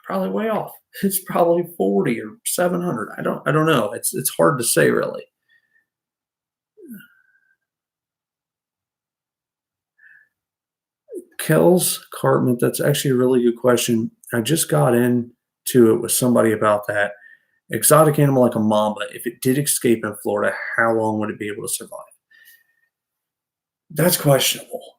Probably way off. It's probably 40 or 700. I don't know. It's hard to say really. Kel's Cartman, that's actually a really good question. I just got into it with somebody about that. Exotic animal like a mamba, if it did escape in Florida, how long would it be able to survive? That's questionable.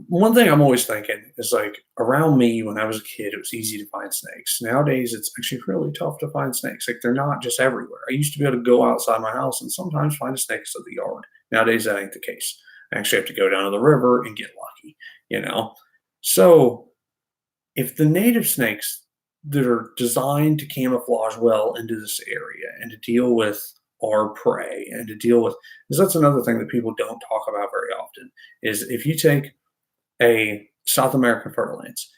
One thing I'm always thinking is like around me when I was a kid, it was easy to find snakes. Nowadays, it's actually really tough to find snakes. Like they're not just everywhere. I used to be able to go outside my house and sometimes find a snake in the yard. Nowadays, that ain't the case. I actually have to go down to the river and get lucky, you know? So if the native snakes that are designed to camouflage well into this area and to deal with our prey and to deal with, because that's another thing that people don't talk about very often, is if you take a South American fertilizers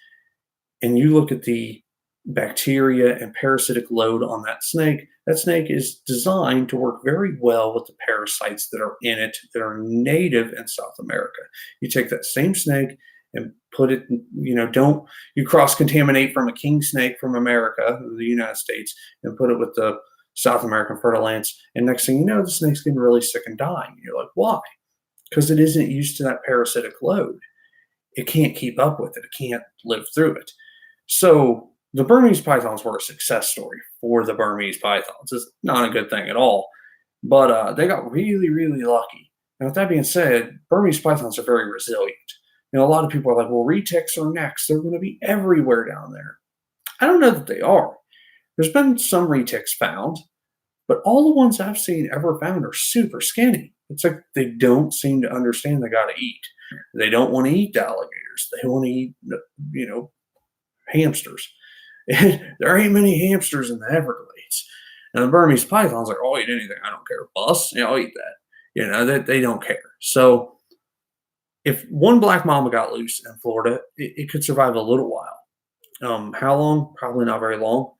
and you look at the bacteria and parasitic load on that snake is designed to work very well with the parasites that are in it that are native in South America. You take that same snake and put it, don't you cross contaminate from a king snake from America, the United States, and put it with the South American fertilizers. And next thing you know, the snake's getting really sick and dying. You're like, why? Because it isn't used to that parasitic load. It can't keep up with it. It can't live through it. So the Burmese pythons were a success story for the Burmese pythons. It's not a good thing at all, but they got really, really lucky. And with that being said, Burmese pythons are very resilient. A lot of people are like, well, retics are next. They're going to be everywhere down there. I don't know that they are. There's been some retics found, but all the ones I've seen ever found are super skinny. It's like they don't seem to understand they got to eat. They don't want to eat the alligators. They want to eat, hamsters. There ain't many hamsters in the Everglades. And the Burmese python's like, I'll eat anything. I don't care. Bus, I'll eat that. They don't care. So if one black mamba got loose in Florida, it could survive a little while. How long? Probably not very long.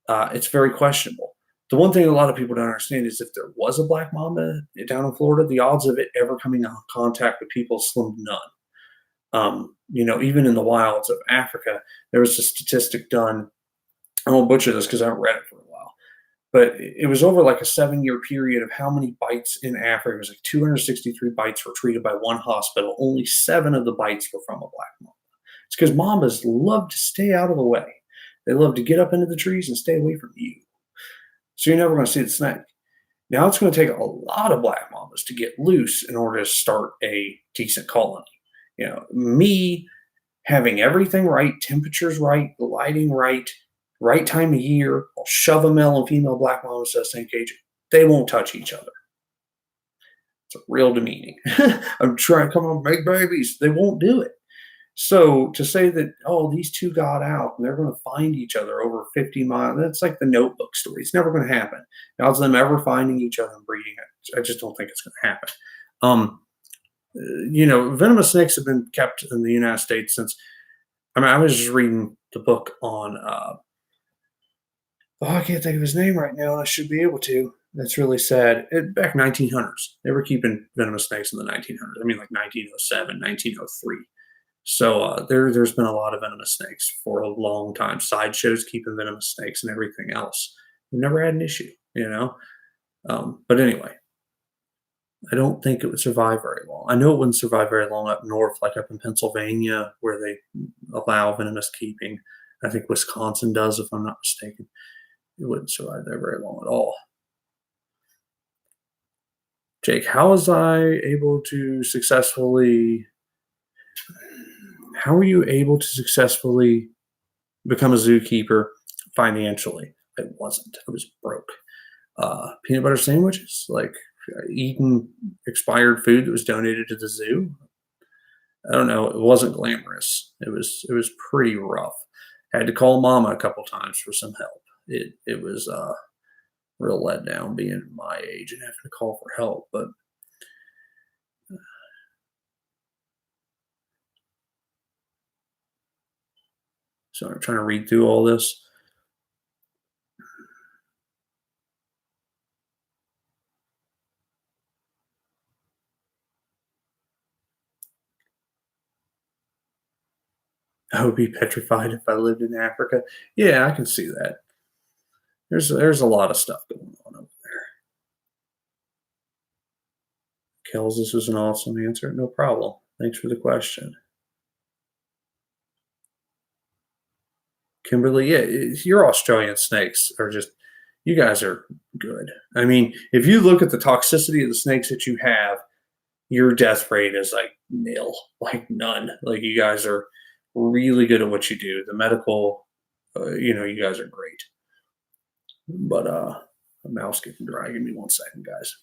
It's very questionable. The one thing a lot of people don't understand is if there was a black mamba down in Florida, the odds of it ever coming in contact with people is slim to none. Even in the wilds of Africa, there was a statistic done. I won't butcher this because I haven't read it for a while, but it was over like a 7-year period of how many bites in Africa. It was like 263 bites were treated by one hospital. Only 7 of the bites were from a black mamba. It's because mambas love to stay out of the way. They love to get up into the trees and stay away from you. So you're never going to see the snake. Now it's going to take a lot of black mambas to get loose in order to start a decent colony. Me having everything right, temperatures right, lighting right, right time of year, I'll shove a male and female black mamba to the same cage. They won't touch each other. It's real demeaning. I'm trying to come on, make babies. They won't do it. So to say that, oh, these two got out and they're going to find each other over 50 miles, that's like the Notebook story. It's never going to happen. Now, it's them ever finding each other and breeding, I just don't think it's going to happen. Venomous snakes have been kept in the United States since, I was just reading the book on, I can't think of his name right now, and I should be able to. That's really sad. Back 1900s, they were keeping venomous snakes in the 1900s. I mean, like 1907, 1903. So there's been a lot of venomous snakes for a long time. Sideshows keeping venomous snakes and everything else. We've never had an issue. But anyway, I don't think it would survive very long. I know it wouldn't survive very long up north, like up in Pennsylvania, where they allow venomous keeping. I think Wisconsin does, if I'm not mistaken. It wouldn't survive there very long at all. Jake, how was I able to successfully? How were you able to successfully become a zookeeper financially? I wasn't. I was broke. Peanut butter sandwiches, like eating expired food that was donated to the zoo. I don't know. It wasn't glamorous. It was pretty rough. I had to call mama a couple times for some help. It was real letdown being my age and having to call for help. But so I'm trying to read through all this. I would be petrified if I lived in Africa. Yeah, I can see that. There's a lot of stuff going on over there. Kels, this was an awesome answer. No problem. Thanks for the question. Kimberly, yeah, your Australian snakes are just, you guys are good. I mean, if you look at the toxicity of the snakes that you have, your death rate is like nil, like none. Like you guys are really good at what you do. The medical, you guys are great. But a mouse getting dry. Give me 1 second, guys.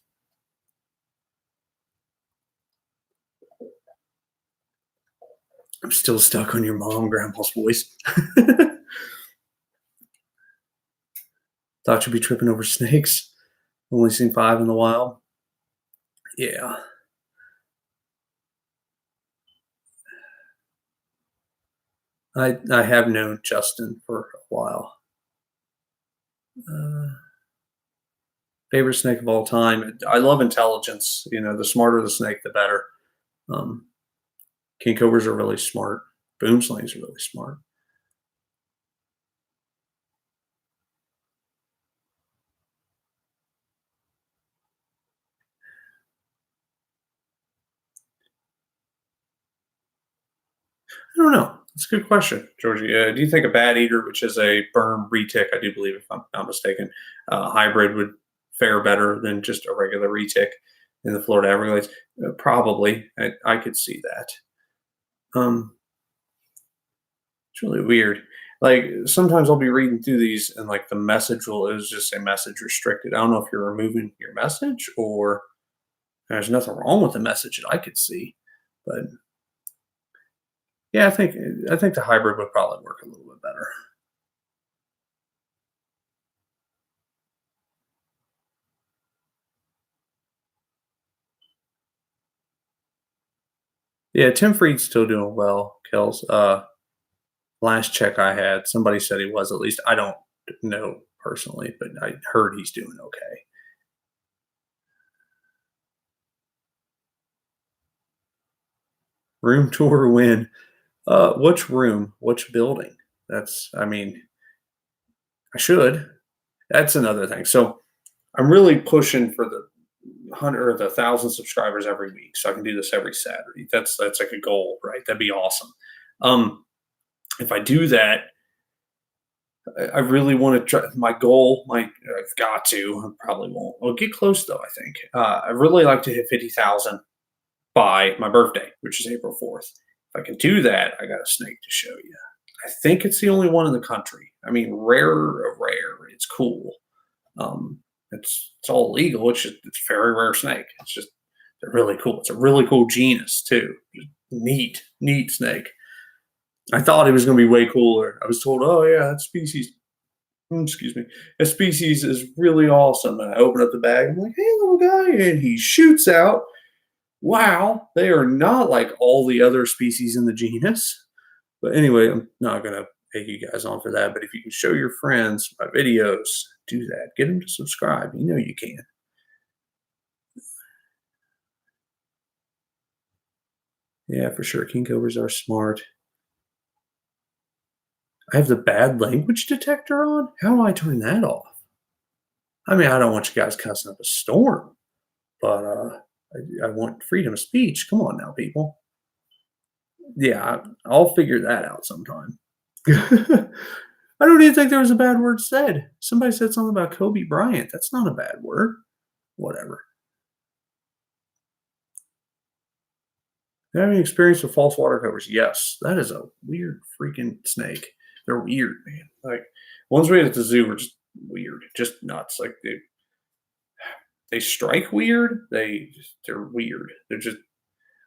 I'm still stuck on your mom, grandma's voice. Thought you'd be tripping over snakes. Only seen 5 in the wild. Yeah. I have known Justin for a while. Uh, Favorite snake of all time. I love intelligence. The smarter the snake, the better. Um, King cobras are really smart. Boom slings are really smart. I don't know. It's a good question, Georgie. Do you think a bad eater, which is a berm retic, I do believe, if I'm not mistaken, hybrid would fare better than just a regular retic in the Florida Everglades? Probably. I could see that. Um, it's really weird. Like sometimes I'll be reading through these and like the message will is just say message restricted. I don't know if you're removing your message or there's nothing wrong with the message that I could see, but yeah, I think the hybrid would probably work a little bit better. Yeah, Tim Freed's still doing well, Kels. Last check I had, somebody said he was at least. I don't know personally, but I heard he's doing okay. Room tour win. Which room? Which building? I mean, I should. That's another thing. So I'm really pushing for the 100 or the 1,000 subscribers every week, so I can do this every Saturday. That's like a goal, right? That'd be awesome. If I do that, I really want to try. My goal, I've got to. I probably won't. I'll get close though. I think I really like to hit 50,000 by my birthday, which is April 4th. If I can do that, I got a snake to show you. I think it's the only one in the country. I mean, rare. It's cool. Um, it's all legal. It's a very rare snake. It's just they're really cool. It's a really cool genus too. Neat snake. I thought it was going to be way cooler. I was told, oh yeah, that species. Excuse me. That species is really awesome. And I open up the bag. I'm like, hey, little guy, and he shoots out. Wow, they are not like all the other species in the genus. But anyway, I'm not going to take you guys on for that. But if you can show your friends my videos, do that. Get them to subscribe. You know you can. Yeah, for sure. King cobras are smart. I have the bad language detector on. How do I turn that off? I mean, I don't want you guys cussing up a storm, but I want freedom of speech. Come on now, people. Yeah, I'll figure that out sometime. I don't even think there was a bad word said. Somebody said something about Kobe Bryant. That's not a bad word. Whatever. You have any experience with false water covers? Yes. That is a weird freaking snake. They're weird, man. Like ones we had at the zoo were just weird, just nuts. Like they strike weird. They're weird. They're just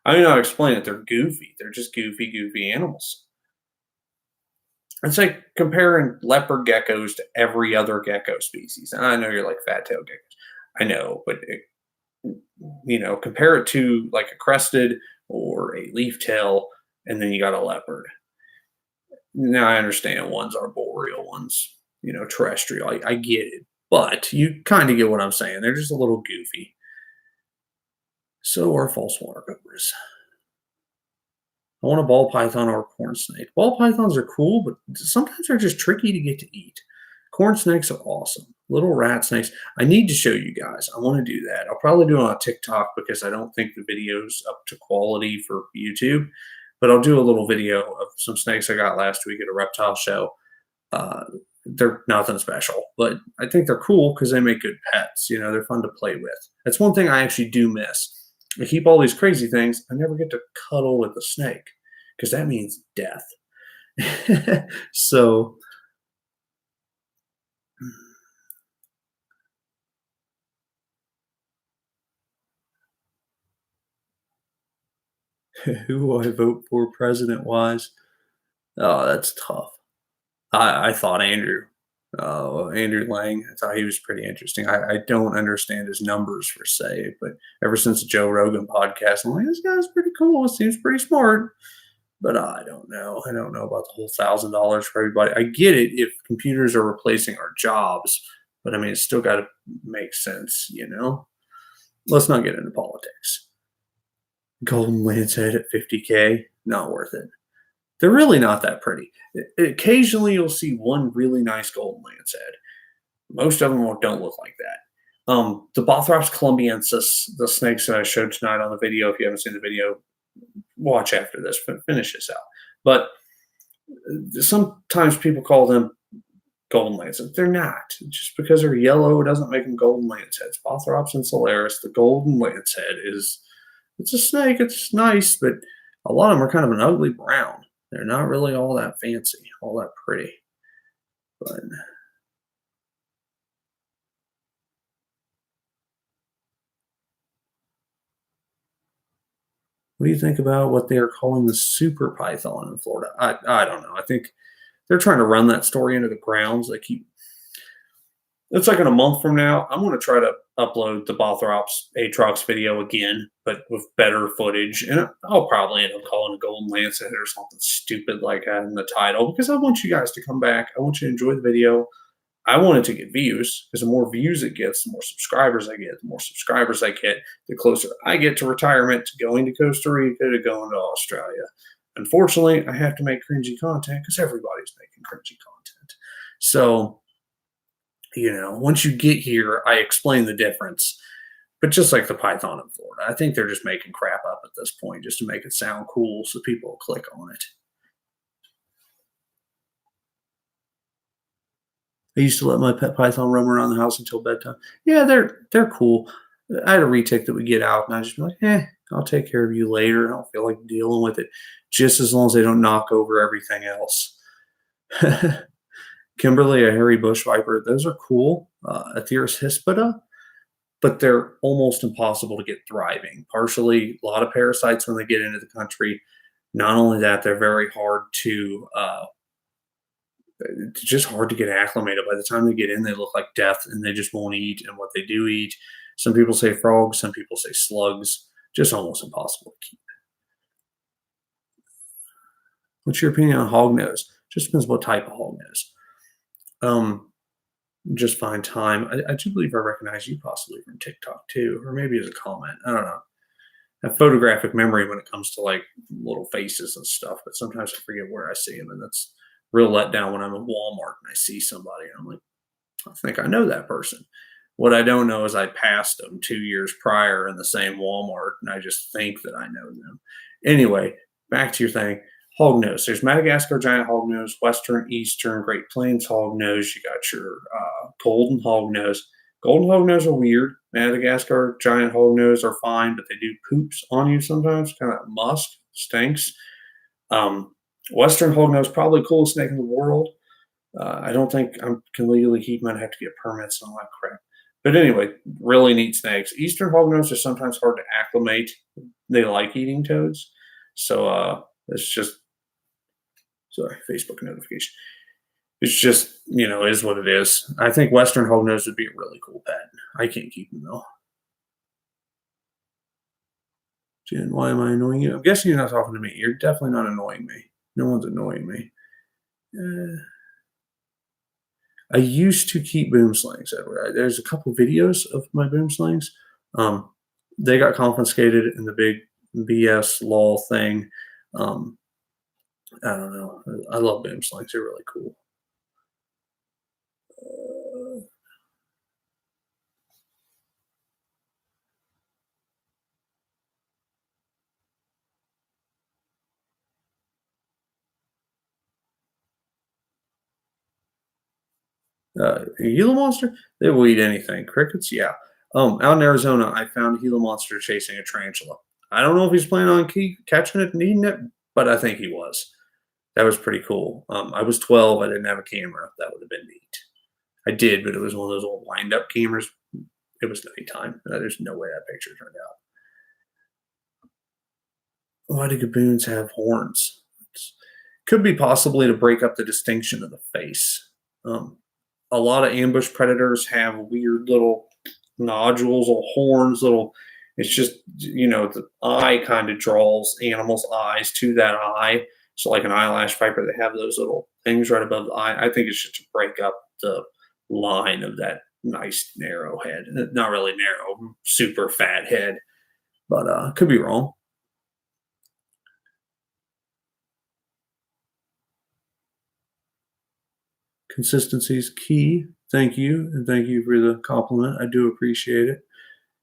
I don't know how to explain it. They're goofy. They're just goofy animals. It's like comparing leopard geckos to every other gecko species. And I know you're like fat tail geckos. I know, but compare it to like a crested or a leaf tail, and then you got a leopard. Now I understand one's arboreal, one's terrestrial. I get it, but you kind of get what I'm saying. They're just a little goofy. So are false water covers. I want a ball python or a corn snake. Ball pythons are cool, but sometimes they're just tricky to get to eat. Corn snakes are awesome. Little rat snakes. I need to show you guys. I want to do that. I'll probably do it on TikTok because I don't think the video's up to quality for YouTube. But I'll do a little video of some snakes I got last week at a reptile show. Uh, they're nothing special, but I think they're cool because they make good pets. You know, they're fun to play with. That's one thing I actually do miss. I keep all these crazy things. I never get to cuddle with a snake because that means death. So, who will I vote for president wise? Oh, that's tough. I thought Andrew Lang. I thought he was pretty interesting. I don't understand his numbers per se, but ever since the Joe Rogan podcast, I'm like, this guy's pretty cool. Seems pretty smart. But I don't know. I don't know about the whole $1,000 for everybody. I get it if computers are replacing our jobs, but I mean, it's still got to make sense, you know? Let's not get into politics. Golden Lancet at 50K, not worth it. They're really not that pretty. Occasionally, you'll see one really nice golden lancet. Most of them don't look like that. The Bothrops columbiensis, the snakes that I showed tonight on the video, if you haven't seen the video, watch after this, finish this out. But sometimes people call them golden lancets. They're not. Just because they're yellow doesn't make them golden lancets. Bothrops insularis, the golden lancet it's a snake. It's nice, but a lot of them are kind of an ugly brown. They're not really all that fancy, all that pretty. But what do you think about what they are calling the super python in Florida? I don't know. I think they're trying to run that story into the grounds. They keep it's like in a month from now, I'm going to try to upload the Bothrops Atrox video again, but with better footage. And I'll probably end up calling a Golden Lancet or something stupid like that in the title because I want you guys to come back. I want you to enjoy the video. I want it to get views because the more views it gets, the more subscribers I get. The more subscribers I get, the closer I get to retirement, to going to Costa Rica, to going to Australia. Unfortunately, I have to make cringy content because everybody's making cringy content. So, you know, once you get here, I explain the difference. But just like the Python in Florida, I think they're just making crap up at this point just to make it sound cool so people will click on it. I used to let my pet python roam around the house until bedtime. Yeah, they're cool. I had a retic that would get out, and I just be like, I'll take care of you later. I don't feel like dealing with it, just as long as they don't knock over everything else. Kimberly, a hairy bush viper, those are cool. Atheris hispida, but they're almost impossible to get thriving. Partially, a lot of parasites when they get into the country. Not only that, they're very hard to it's just hard to get acclimated. By the time they get in, they look like death and they just won't eat. And what they do eat, some people say frogs, some people say slugs, just almost impossible to keep. What's your opinion on hognose? Just depends what type of hognose. Just find time. I do believe I recognize you possibly from TikTok too, or maybe as a comment. I don't know. I have photographic memory when it comes to like little faces and stuff, but sometimes I forget where I see them, and that's real letdown when I'm in Walmart and I see somebody and I'm like, I think I know that person. What I don't know is I passed them 2 years prior in the same Walmart and I just think that I know them. Anyway, back to your thing. Hognose. There's Madagascar giant hognose, Western, Eastern, Great Plains hognose. You got your golden hognose. Golden hognose are weird. Madagascar giant hognose are fine, but they do poops on you sometimes, kind of musk, stinks. Western hognose, probably the coolest snake in the world. I don't think I can legally keep them. I'd have to get permits and all that crap. But anyway, really neat snakes. Eastern hognose are sometimes hard to acclimate. They like eating toads. So it's just, sorry, Facebook notification. It's just, is what it is. I think Western hognose would be a really cool pet. I can't keep them though. Jen, why am I annoying you? I'm guessing you're not talking to me. You're definitely not annoying me. No one's annoying me. I used to keep boom slings, Edward. There's a couple videos of my boom slings. They got confiscated in the big BS law thing. Um, I don't know. I love boom slings. They're really cool. Gila monster? They will eat anything. Crickets? Yeah. Out in Arizona, I found a Gila monster chasing a tarantula. I don't know if he's planning on catching it and eating it, but I think he was. That was pretty cool. I was 12. I didn't have a camera. That would have been neat. I did, but it was one of those old wind-up cameras. It was nighttime. There's no way that picture turned out. Why do gaboons have horns? Could be possibly to break up the distinction of the face. Um, a lot of ambush predators have weird little nodules or horns, little. It's just the eye kind of draws animals' eyes to that eye. So like an eyelash viper, they have those little things right above the eye. I think it's just to break up the line of that nice narrow head. Not really narrow, super fat head, but could be wrong. Consistency is key. Thank you, and thank you for the compliment. I do appreciate it.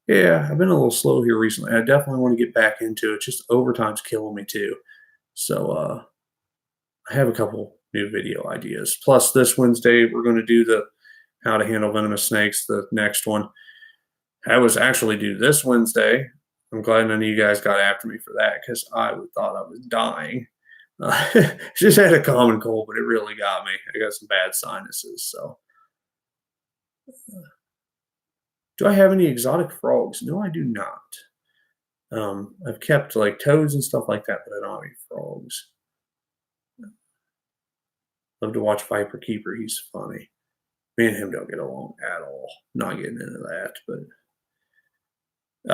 Yeah, I've been a little slow here recently. I definitely want to get back into it. Just overtime's killing me too. So I have a couple new video ideas. Plus, this Wednesday we're going to do the how to handle venomous snakes. The next one I was actually due this Wednesday. I'm glad none of you guys got after me for that because I thought I was dying. Just had a common cold, but it really got me. I got some bad sinuses. So, do I have any exotic frogs? No, I do not. I've kept like toads and stuff like that, but I don't have any frogs. Love to watch Viper Keeper. He's funny. Me and him don't get along at all. Not getting into that, but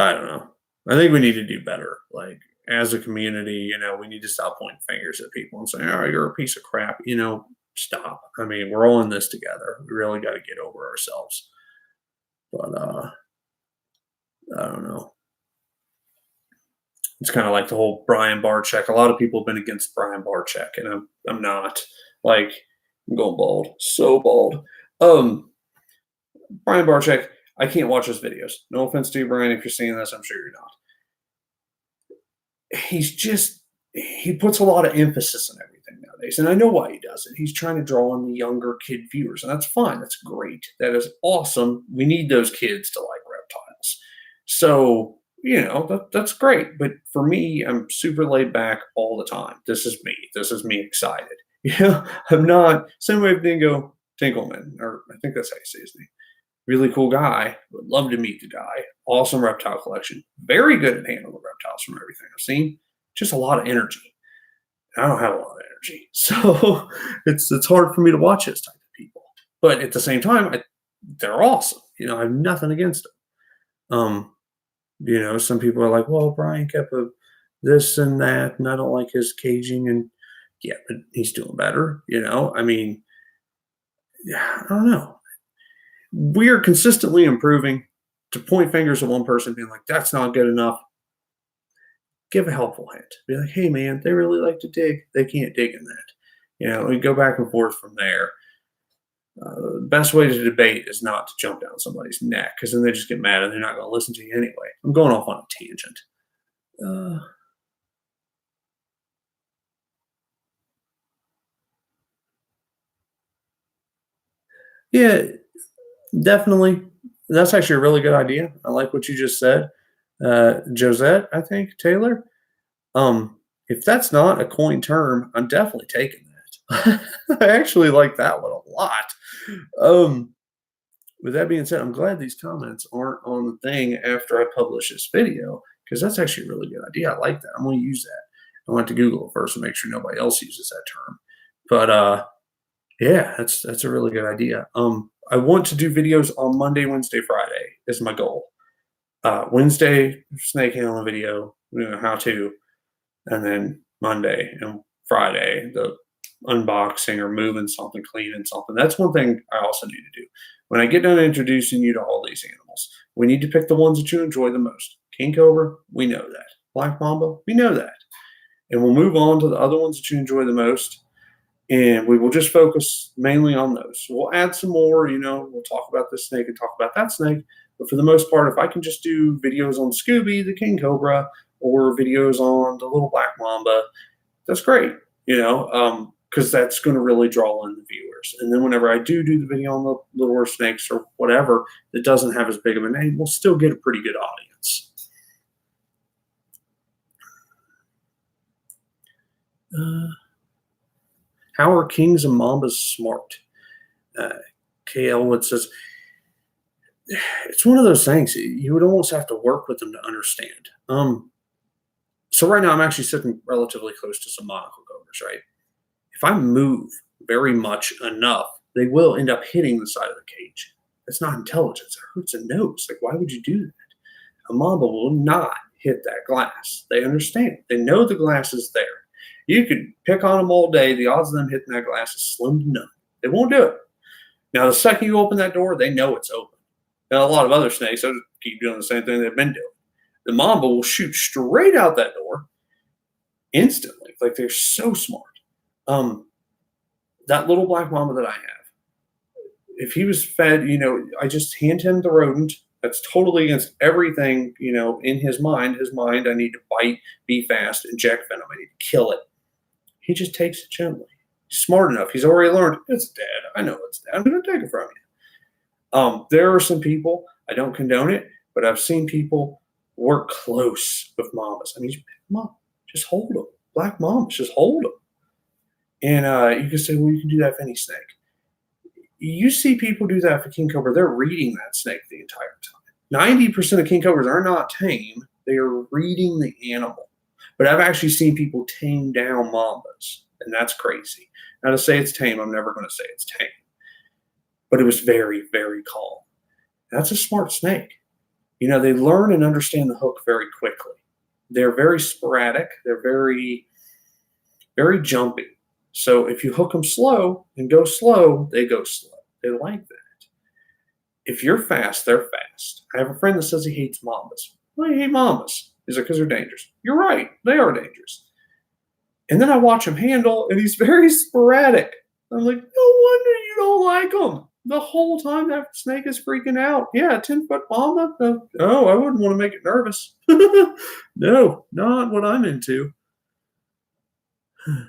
I don't know. I think we need to do better. Like as a community, we need to stop pointing fingers at people and saying, "Oh, you're a piece of crap." Stop. I mean, we're all in this together. We really got to get over ourselves. But I don't know. It's kind of like the whole Brian Barczyk. A lot of people have been against Brian Barczyk, and I'm not. Like I'm going bald, so bald. Um, Brian Barczyk. I can't watch his videos. No offense to you, Brian. If you're seeing this, I'm sure you're not. He puts a lot of emphasis on everything nowadays, and I know why he does it. He's trying to draw in the younger kid viewers, and that's fine. That's great. That is awesome. We need those kids to like reptiles. So that's great. But for me, I'm super laid back all the time. This is me. This is me excited. I'm not same way with Dingo Tinkleman, or I think that's how you say his name. Really cool guy. Would love to meet the guy. Awesome reptile collection. Very good at handling reptiles from everything I've seen. Just a lot of energy. I don't have a lot of energy. So it's hard for me to watch this type of people. But at the same time, they're awesome. I have nothing against them. Some people are like, well, Brian kept this and that, and I don't like his caging. And yeah, but he's doing better. I mean, yeah, I don't know. We are consistently improving. To point fingers at one person being like, that's not good enough, give a helpful hint. Be like, hey, man, they really like to dig. They can't dig in that. We go back and forth from there. The best way to debate is not to jump down somebody's neck because then they just get mad and they're not going to listen to you anyway. I'm going off on a tangent. Yeah, definitely. That's actually a really good idea. I like what you just said. Josette, I think, Taylor. If that's not a coin term, I'm definitely taking that. I actually like that one a lot. Um, with that being said, I'm glad these comments aren't on the thing after I publish this video because that's actually a really good idea. I like that. I'm going to use that. I went to Google it first to make sure nobody else uses that term. But yeah, that's a really good idea. I want to do videos on Monday, Wednesday, Friday is my goal. Wednesday, snake handling video, how to, and then Monday and Friday, the unboxing or moving something, cleaning something. That's one thing I also need to do. When I get done introducing you to all these animals, we need to pick the ones that you enjoy the most. King cobra, we know that. Black mamba, we know that. And we'll move on to the other ones that you enjoy the most. And we will just focus mainly on those. We'll add some more, we'll talk about this snake and talk about that snake. But for the most part, if I can just do videos on Scooby, the king cobra, or videos on the little black mamba, that's great, because that's going to really draw in the viewers. And then whenever I do the video on the littler snakes or whatever that doesn't have as big of a name, we'll still get a pretty good audience. How are kings and mambas smart? K. Elwood says, it's one of those things. You would almost have to work with them to understand. So right now I'm actually sitting relatively close to some monocle cobras, right? If I move very much enough, they will end up hitting the side of the cage. That's not intelligence. It hurts a nose. Like, why would you do that? A mamba will not hit that glass. They understand. They know the glass is there. You could pick on them all day. The odds of them hitting that glass is slim to none. They won't do it. Now, the second you open that door, they know it's open. Now, a lot of other snakes, they'll just keep doing the same thing they've been doing. The mamba will shoot straight out that door instantly. Like, they're so smart. That little black mamba that I have, if he was fed, I just hand him the rodent. That's totally against everything, in his mind. His mind, I need to bite, be fast, inject venom. I need to kill it. He just takes it gently. He's smart enough. He's already learned, it's dead. I know it's dead. I'm going to take it from you. There are some people, I don't condone it, but I've seen people work close with mambas. I mean, just pick them up. Just hold them. Black mambas, just hold them. And you can say, well, you can do that with any snake. You see people do that for king cobra. They're reading that snake the entire time. 90% of king cobras are not tame. They are reading the animal. But I've actually seen people tame down mambas, and that's crazy. Now, to say it's tame, I'm never going to say it's tame. But it was very, very calm. That's a smart snake. They learn and understand the hook very quickly. They're very sporadic. They're very, very jumpy. So if you hook them slow and go slow, they go slow. They like that. If you're fast, they're fast. I have a friend that says he hates mambas. Well, you hate mambas. Is it because they're dangerous? You're right. They are dangerous. And then I watch him handle, and he's very sporadic. I'm like, no wonder you don't like him. The whole time that snake is freaking out. Yeah, a 10-foot mamba? Oh, I wouldn't want to make it nervous. No, not what I'm into.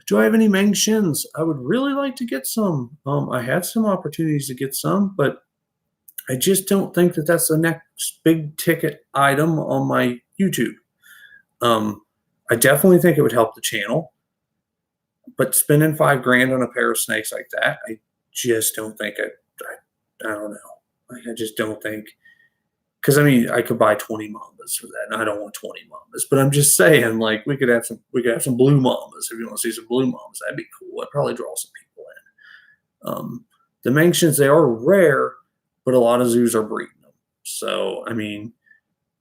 Do I have any Meng Shins? I would really like to get some. I had some opportunities to get some, but I just don't think that that's the next big ticket item on my YouTube. I definitely think it would help the channel, but spending $5,000 on a pair of snakes like that, I just don't think I don't know. Like, I just don't think. Because, I mean, I could buy 20 mambas for that, and I don't want 20 mambas. But I'm just saying, like, we could have some blue mambas. If you want to see some blue mambas, that'd be cool. I'd probably draw some people in. The Meng Shins, they are rare, but a lot of zoos are breeding them. So, I mean,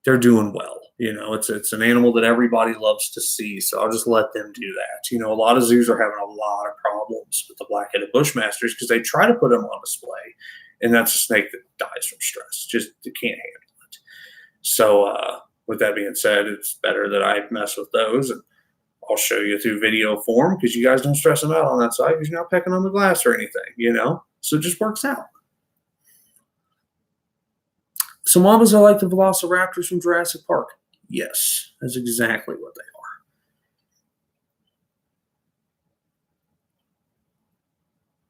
they're doing well. It's an animal that everybody loves to see. So I'll just let them do that. A lot of zoos are having a lot of problems with the black-headed bushmasters because they try to put them on display, and that's a snake that dies from stress. Just they can't handle it. So with that being said, it's better that I mess with those, and I'll show you through video form because you guys don't stress them out on that side because you're not pecking on the glass or anything, So it just works out. So mambas are like the velociraptors from Jurassic Park. Yes, that's exactly what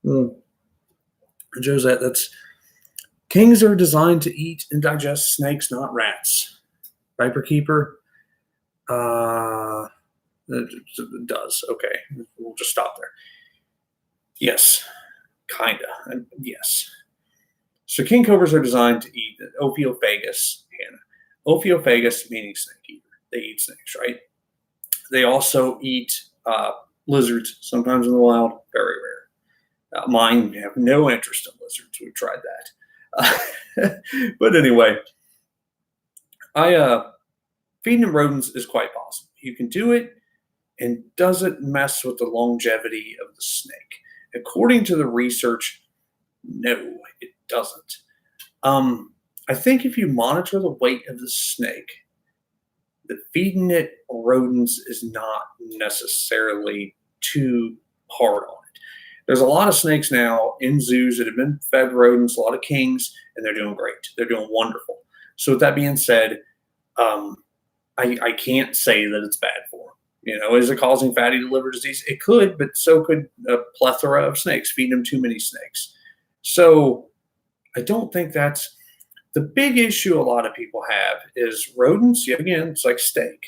they are. Josette, that's kings are designed to eat and digest snakes, not rats. Viper Keeper, it does. Okay, we'll just stop there. Yes, kinda. Yes. So king cobras are designed to eat Ophiophagus, Hannah. Ophiophagus meaning snake eater. They eat snakes, right? They also eat lizards, sometimes in the wild, very rare. Mine have no interest in lizards. We've tried that. But anyway, feeding them rodents is quite possible. You can do it, and does it mess with the longevity of the snake? According to the research, no, it doesn't. I think if you monitor the weight of the snake, the feeding it rodents is not necessarily too hard on it. There's a lot of snakes now in zoos that have been fed rodents, a lot of kings, and they're doing great. They're doing wonderful. So with that being said, um, I can't say that it's bad for them. Is it causing fatty liver disease? It could, but so could a plethora of snakes, feeding them too many snakes. So I don't think that's the big issue a lot of people have is rodents. Yet again, it's like steak.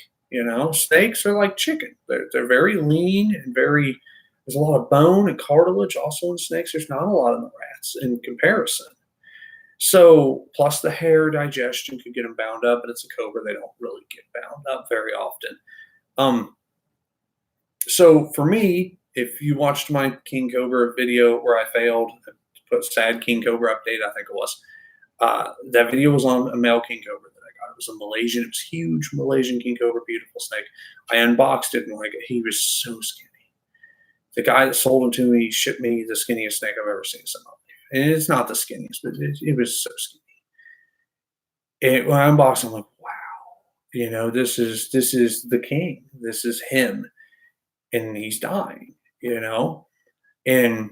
Snakes are like chicken. They're very lean and there's a lot of bone and cartilage also in snakes. There's not a lot in the rats in comparison. So, plus the hair digestion could get them bound up, but it's a cobra. They don't really get bound up very often. So for me, if you watched my King Cobra video where I failed, put sad King Cobra update, I think it was, that video was on a male King Cobra that I got. It was a Malaysian, it was huge Malaysian King Cobra, beautiful snake. I unboxed it and he was so skinny. The guy that sold him to me shipped me the skinniest snake I've ever seen in my life. And it's not the skinniest, but it was so skinny. And when I unboxed, I'm like, wow, this is the king. This is him, and he's dying. And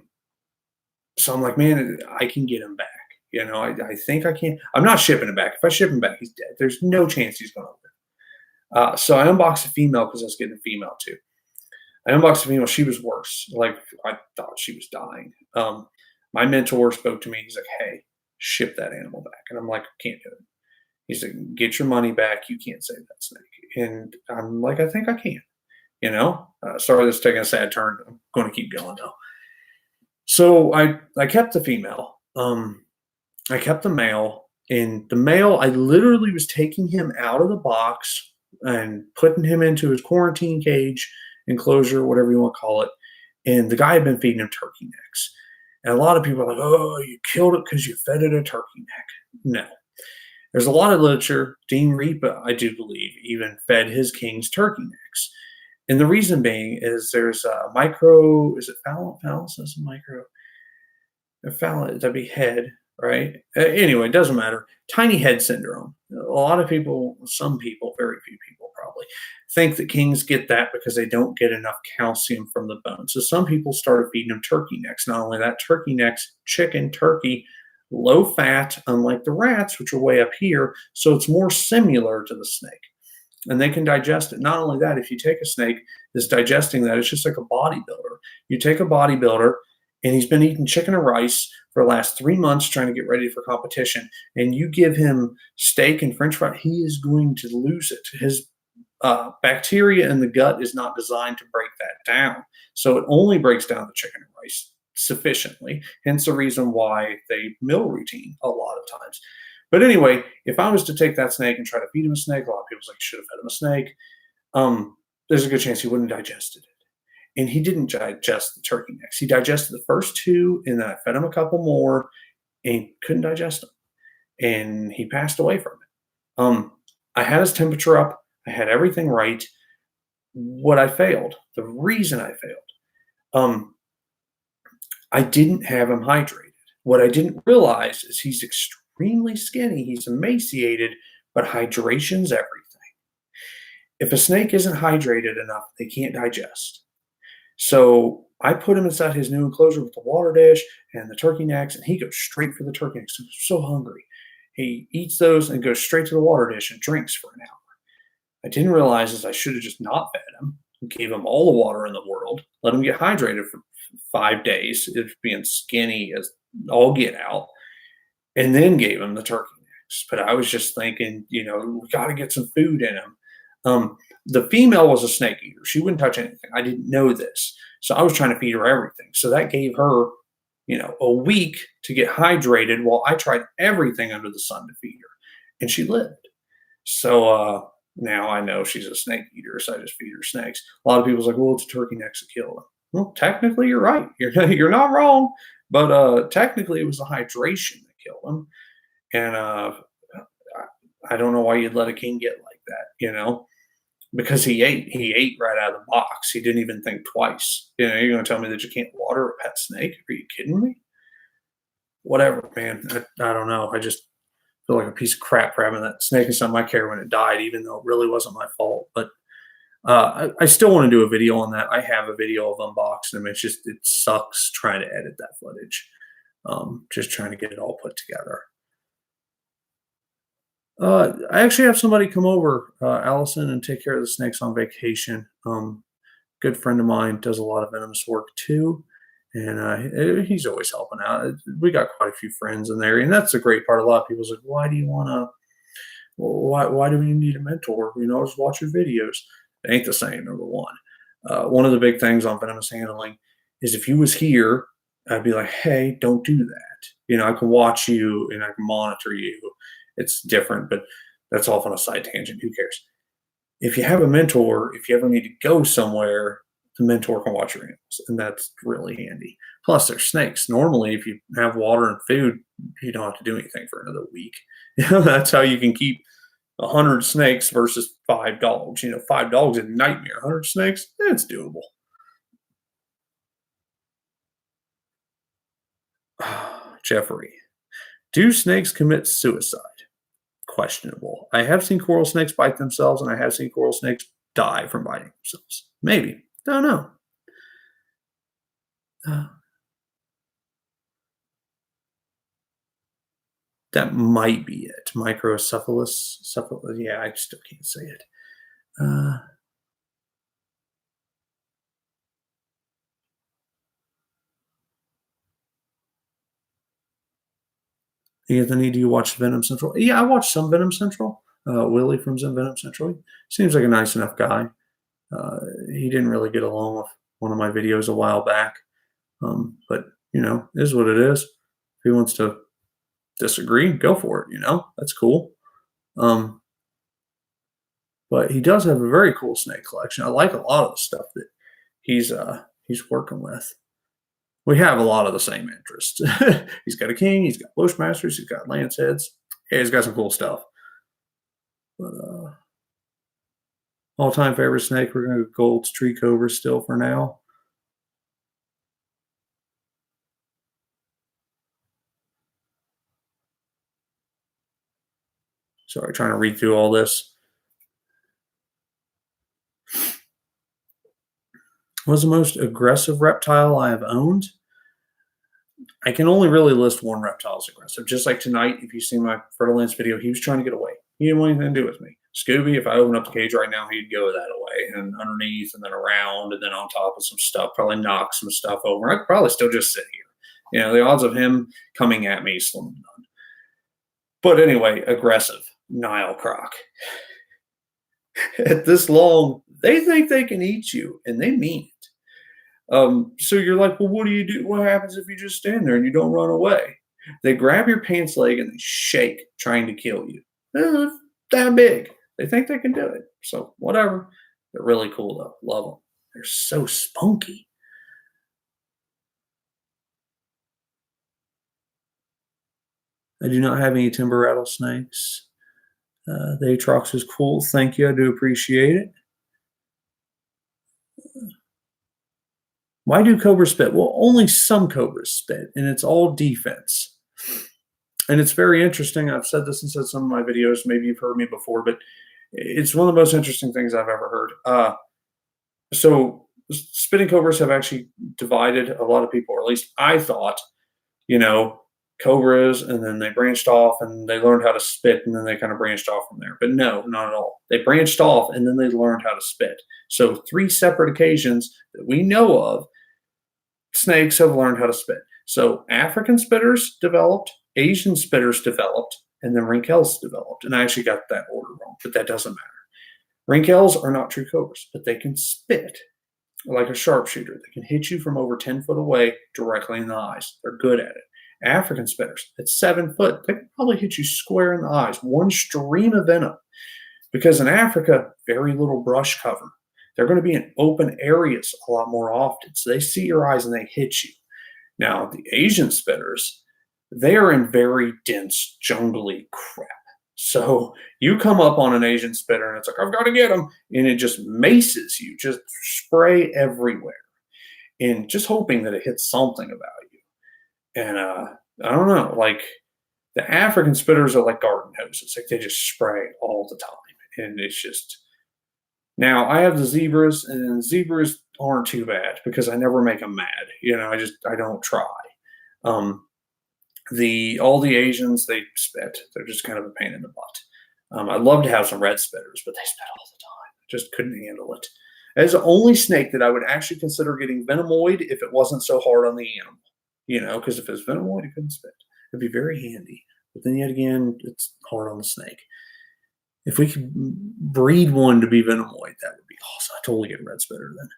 so I'm like, man, I can get him back. I think I can. I'm not shipping him back. If I ship him back, he's dead. There's no chance he's going to live. So I unboxed a female because I was getting a female too. I unboxed a female. She was worse. Like I thought she was dying. My mentor spoke to me. He's like, hey, ship that animal back. And I'm like, I can't do it. He's like, get your money back. You can't save that snake. And I'm like, I think I can. Sorry, this is taking a sad turn. I'm going to keep going though. So I kept the female. I kept the male. And the male, I literally was taking him out of the box and putting him into his quarantine cage, enclosure, whatever you want to call it. And the guy had been feeding him turkey necks. And a lot of people are like, oh, you killed it because you fed it a turkey neck. No. There's a lot of literature. Dean Repa, I do believe, even fed his kings turkey necks. And the reason being is there's a micro, is it phallus is a micro? That'd be head, right? Anyway, it doesn't matter. Tiny head syndrome. A lot of people, some people, very few people probably, think that kings get that because they don't get enough calcium from the bone. So some people started feeding them turkey necks. Not only that, turkey necks, chicken, turkey, low fat, unlike the rats, which are way up here. So it's more similar to the snake. And they can digest it. Not only that, if you take a snake that's digesting that, it's just like a bodybuilder. You take a bodybuilder and he's been eating chicken and rice for the last 3 months trying to get ready for competition, and you give him steak and french fry, he is going to lose it. His bacteria in the gut is not designed to break that down. So it only breaks down the chicken and rice sufficiently, hence the reason why they meal routine a lot of times. But anyway, if I was to take that snake and try to feed him a snake, a lot of people's like, should have fed him a snake. There's a good chance he wouldn't have digested it. And he didn't digest the turkey necks. He digested the first 2, and then I fed him a couple more, and he couldn't digest them. And he passed away from it. I had his temperature up. I had everything right. What I failed, the reason I failed, I didn't have him hydrated. What I didn't realize is he's extremely skinny. He's emaciated, but hydration's everything. If a snake isn't hydrated enough, they can't digest. So I put him inside his new enclosure with the water dish and the turkey necks, and he goes straight for the turkey necks. He's so hungry. He eats those and goes straight to the water dish and drinks for an hour. I didn't realize is I should have just not fed him, gave him all the water in the world, let him get hydrated for 5 days, if being skinny as all get out, and then gave him the turkey necks. But I was just thinking, we got to get some food in him. The female was a snake eater. She wouldn't touch anything. I didn't know this. So I was trying to feed her everything. So that gave her, a week to get hydrated while I tried everything under the sun to feed her. And she lived. So now I know she's a snake eater, so I just feed her snakes. A lot of people's like, well, it's a turkey necks that killed her. Well, technically you're right. You're not wrong. But technically it was the hydration that killed him. And I don't know why you'd let a king get like that, because he ate right out of the box. He didn't even think twice. You're going to tell me that you can't water a pet snake? Are you kidding me? Whatever, man. I don't know. I just feel like a piece of crap for having that snake inside my care when it died, even though it really wasn't my fault. But I still want to do a video on that. I have a video of unboxing them. It's just, it sucks trying to edit that footage. Just trying to get it all put together. I actually have somebody come over, Allison, and take care of the snakes on vacation. Good friend of mine does a lot of venomous work too, and he's always helping out. We got quite a few friends in there, and that's the great part. A lot of people's like, "Why do you want to? Why do we need a mentor? Just watch your videos." It ain't the same. Number one. One of the big things on venomous handling is if you was here, I'd be like, "Hey, don't do that." I can watch you and I can monitor you. It's different, but that's off on a side tangent. Who cares? If you have a mentor, if you ever need to go somewhere, the mentor can watch your animals, and that's really handy. Plus, they're snakes. Normally, if you have water and food, you don't have to do anything for another week. That's how you can keep 100 snakes versus 5 dogs. 5 dogs is a nightmare. 100 snakes, it's doable. Jeffrey, do snakes commit suicide? Questionable. I have seen coral snakes bite themselves, and I have seen coral snakes die from biting themselves. Maybe. Don't know. That might be it. Microcephalus. Yeah, I still can't say it. Anthony, do you watch Venom Central? Yeah, I watched some Venom Central. Willie from Venom Central. He seems like a nice enough guy. He didn't really get along with one of my videos a while back. But, is what it is. If he wants to disagree, go for it, That's cool. But he does have a very cool snake collection. I like a lot of the stuff that he's working with. We have a lot of the same interests. He's got a king, he's got bushmasters, he's got lance heads. Yeah, he's got some cool stuff. But all-time favorite snake, we're gonna go Gold's tree cobra still for now. Sorry, trying to read through all this. What's the most aggressive reptile I have owned? I can only really list one reptile as aggressive. Just like tonight, if you see my Fertilance video, he was trying to get away. He didn't want anything to do with me. Scooby, if I open up the cage right now, he'd go that away and underneath and then around and then on top of some stuff, probably knock some stuff over. I could probably still just sit here. The odds of him coming at me is slim to none. But anyway, aggressive. Nile croc. At this long, they think they can eat you, and they mean it. So you're like, well, what do you do? What happens if you just stand there and you don't run away? They grab your pants leg and they shake, trying to kill you. They're that big. They think they can do it. So whatever. They're really cool though. Love them. They're so spunky. I do not have any timber rattlesnakes. The Atrox is cool. Thank you. I do appreciate it. Why do cobras spit? Well, only some cobras spit, and it's all defense. And it's very interesting. I've said this in some of my videos. Maybe you've heard me before, but it's one of the most interesting things I've ever heard. So spitting cobras have actually divided a lot of people, or at least I thought, cobras, and then they branched off and they learned how to spit, and then they kind of branched off from there. But no, not at all. They branched off and then they learned how to spit. So 3 separate occasions that we know of, snakes have learned how to spit. So African spitters developed, Asian spitters developed, and then Rinkels developed. And I actually got that order wrong, but that doesn't matter. Rinkels are not true cobras, but they can spit like a sharpshooter. They can hit you from over 10 foot away directly in the eyes. They're good at it. African spitters at 7 foot, they can probably hit you square in the eyes. One stream of venom. Because in Africa, very little brush cover. They're going to be in open areas a lot more often. So they see your eyes and they hit you. Now, the Asian spitters, they are in very dense, jungly crap. So you come up on an Asian spitter and it's like, I've got to get them. And it just maces you, just spray everywhere. And just hoping that it hits something about you. And I don't know, like The African spitters are like garden hoses. Like they just spray all the time. And it's just now I have the zebras, and zebras aren't too bad because I never make them mad. I don't try. Um, the all the Asians, they spit. They're just kind of a pain in the butt. I'd love to have some red spitters, but they spit all the time. Just couldn't handle it. As the only snake that I would actually consider getting venomoid if it wasn't so hard on the animal. Because if it's venomoid, it couldn't spit. It'd be very handy. But then yet again, it's hard on the snake. If we could breed one to be venomoid, that would be awesome. I totally get a red spitter then.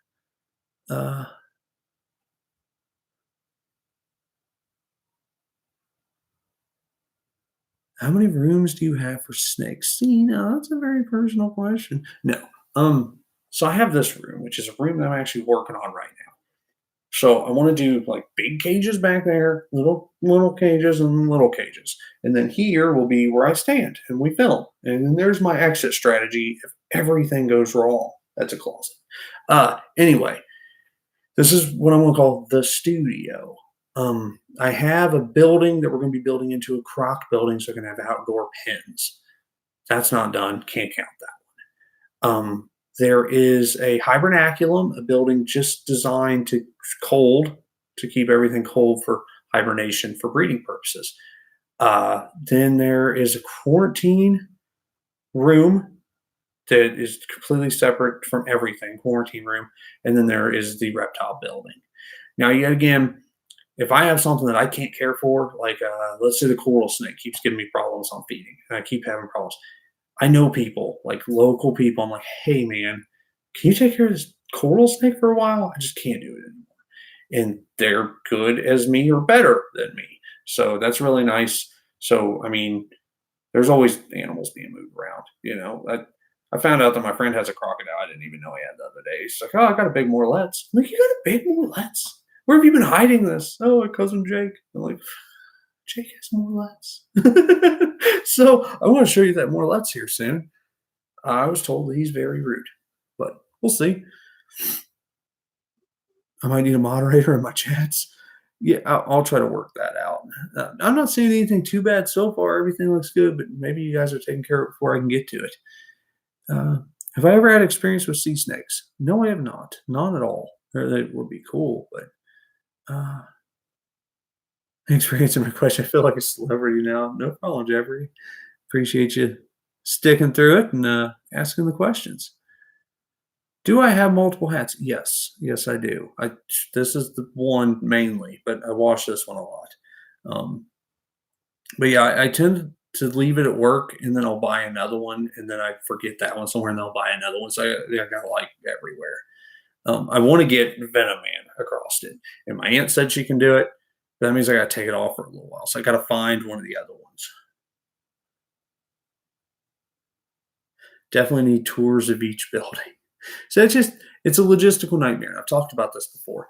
How many rooms do you have for snakes? See, now that's a very personal question. No. So I have this room, which is a room that I'm actually working on right now. So I want to do like big cages back there, little cages and little cages. And then here will be where I stand and we film. And then there's my exit strategy if everything goes wrong. That's a closet. Anyway, this is what I'm going to call the studio. I have a building that we're going to be building into a croc building, so we're going to have outdoor pens. That's not done. Can't count that one. There is a hibernaculum, a building just designed to keep everything cold for hibernation for breeding purposes. Then there is a quarantine room that is completely separate from everything, quarantine room. And then there is the reptile building. Now, yet again, if I have something that I can't care for, like let's say the coral snake keeps giving me problems on feeding, and I keep having problems. I know people, like local people. I'm like, hey man, can you take care of this coral snake for a while? I just can't do it anymore. And they're good as me or better than me. So that's really nice. So I mean, there's always animals being moved around. I found out that my friend has a crocodile I didn't even know he had the other day. He's like, oh, I got a big Morlet's. I'm like, you got a big Morlet's? Where have you been hiding this? Oh, my cousin Jake. I'm like, Jake has Morlet's. So I want to show you that Morlet's here soon. I was told that he's very rude, but we'll see. I might need a moderator in my chats. Yeah, I'll try to work that out. I'm not seeing anything too bad so far. Everything looks good, but maybe you guys are taking care of it before I can get to it. Have I ever had experience with sea snakes? No, I have not. None at all. They would be cool, but thanks for answering my question. I feel like a celebrity now. No problem, Jeffrey. Appreciate you sticking through it and asking the questions. Do I have multiple hats? Yes. Yes, I do. This is the one mainly, but I wash this one a lot. But yeah, I tend to leave it at work and then I'll buy another one and then I forget that one somewhere and they'll buy another one. So I got like everywhere. I want to get Venom Man across it. And my aunt said she can do it. That means I got to take it off for a little while. So I got to find one of the other ones. Definitely need tours of each building. So it's a logistical nightmare. I've talked about this before.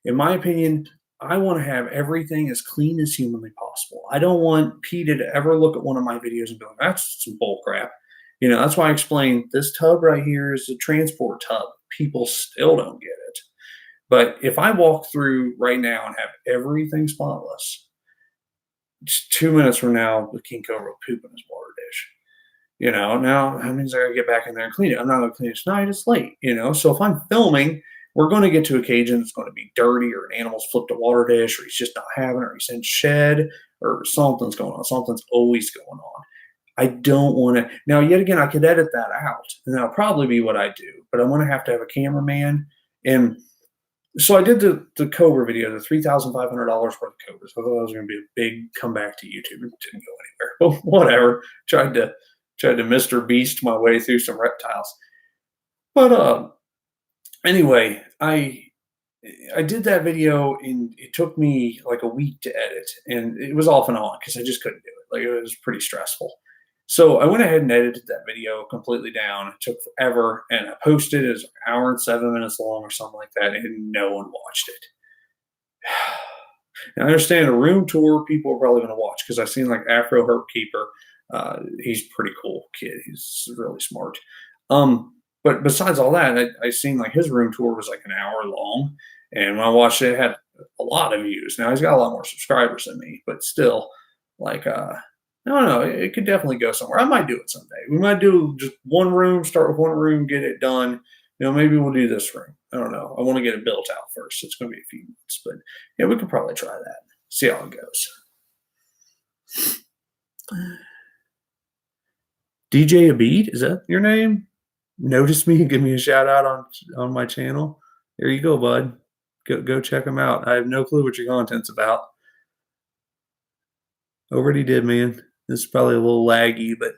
In my opinion, I want to have everything as clean as humanly possible. I don't want PETA to ever look at one of my videos and be like, that's some bull crap. That's why I explained this tub right here is a transport tub. People still don't get it. But if I walk through right now and have everything spotless, just 2 minutes from now, the king cobra will poop in his water dish. Now that means I gotta get back in there and clean it. I'm not gonna clean it tonight, it's late, So if I'm filming, we're gonna get to a cage and it's gonna be dirty or an animal's flipped a water dish or he's just not having it or he's in shed or something's going on. Something's always going on. I don't want to. Now, yet again, I could edit that out and that'll probably be what I do, but I'm gonna have to have a cameraman. And so I did the Cobra video, the $3,500 worth of Cobras. I thought that was gonna be a big comeback to YouTube. It didn't go anywhere. But whatever. Tried to Mr. Beast my way through some reptiles. But anyway, I did that video and it took me like a week to edit and it was off and on because I just couldn't do it. Like it was pretty stressful. So I went ahead and edited that video completely down. It took forever and I posted it. It was an hour and 7 minutes long or something like that and no one watched it. Now, I understand a room tour people are probably going to watch because I've seen like Afro Herp Keeper. He's a pretty cool kid. He's really smart. But besides all that, I seen like his room tour was like an hour long. And when I watched it, it had a lot of views. Now he's got a lot more subscribers than me, but still, Like, I don't know. It could definitely go somewhere. I might do it someday. We might do just one room, start with one room, get it done. Maybe we'll do this room. I don't know. I want to get it built out first. It's going to be a few months, but yeah, we could probably try that. See how it goes. DJ Abid, is that your name? Notice me and give me a shout out on my channel. There you go, bud. Go check them out. I have no clue what your content's about. Already did, man. This is probably a little laggy, but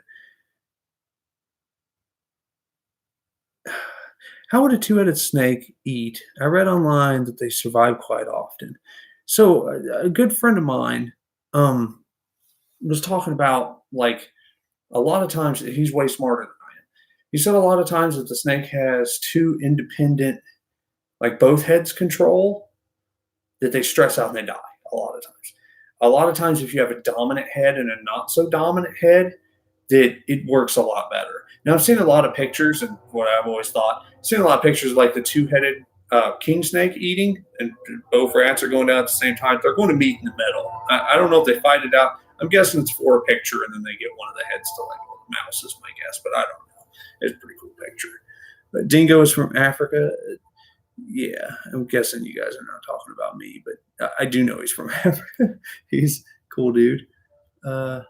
how would a two-headed snake eat? I read online that they survive quite often. So a good friend of mine um, was talking about like a lot of times he's way smarter than I am. He said a lot of times that the snake has two independent, like both heads control, that they stress out and they die a lot of times. A lot of times, if you have a dominant head and a not so dominant head, that it works a lot better. Now, I've seen a lot of pictures, and what I've always thought, I've seen a lot of pictures of like the two-headed king snake eating, and both rats are going down at the same time. They're going to meet in the middle. I don't know if they fight it out. I'm guessing it's for a picture, and then they get one of the heads to like the mouse is my guess, but I don't know. It's a pretty cool picture. But Dingo is from Africa. Yeah, I'm guessing you guys are not talking about me, but I do know he's from Africa. He's a cool dude. Uh,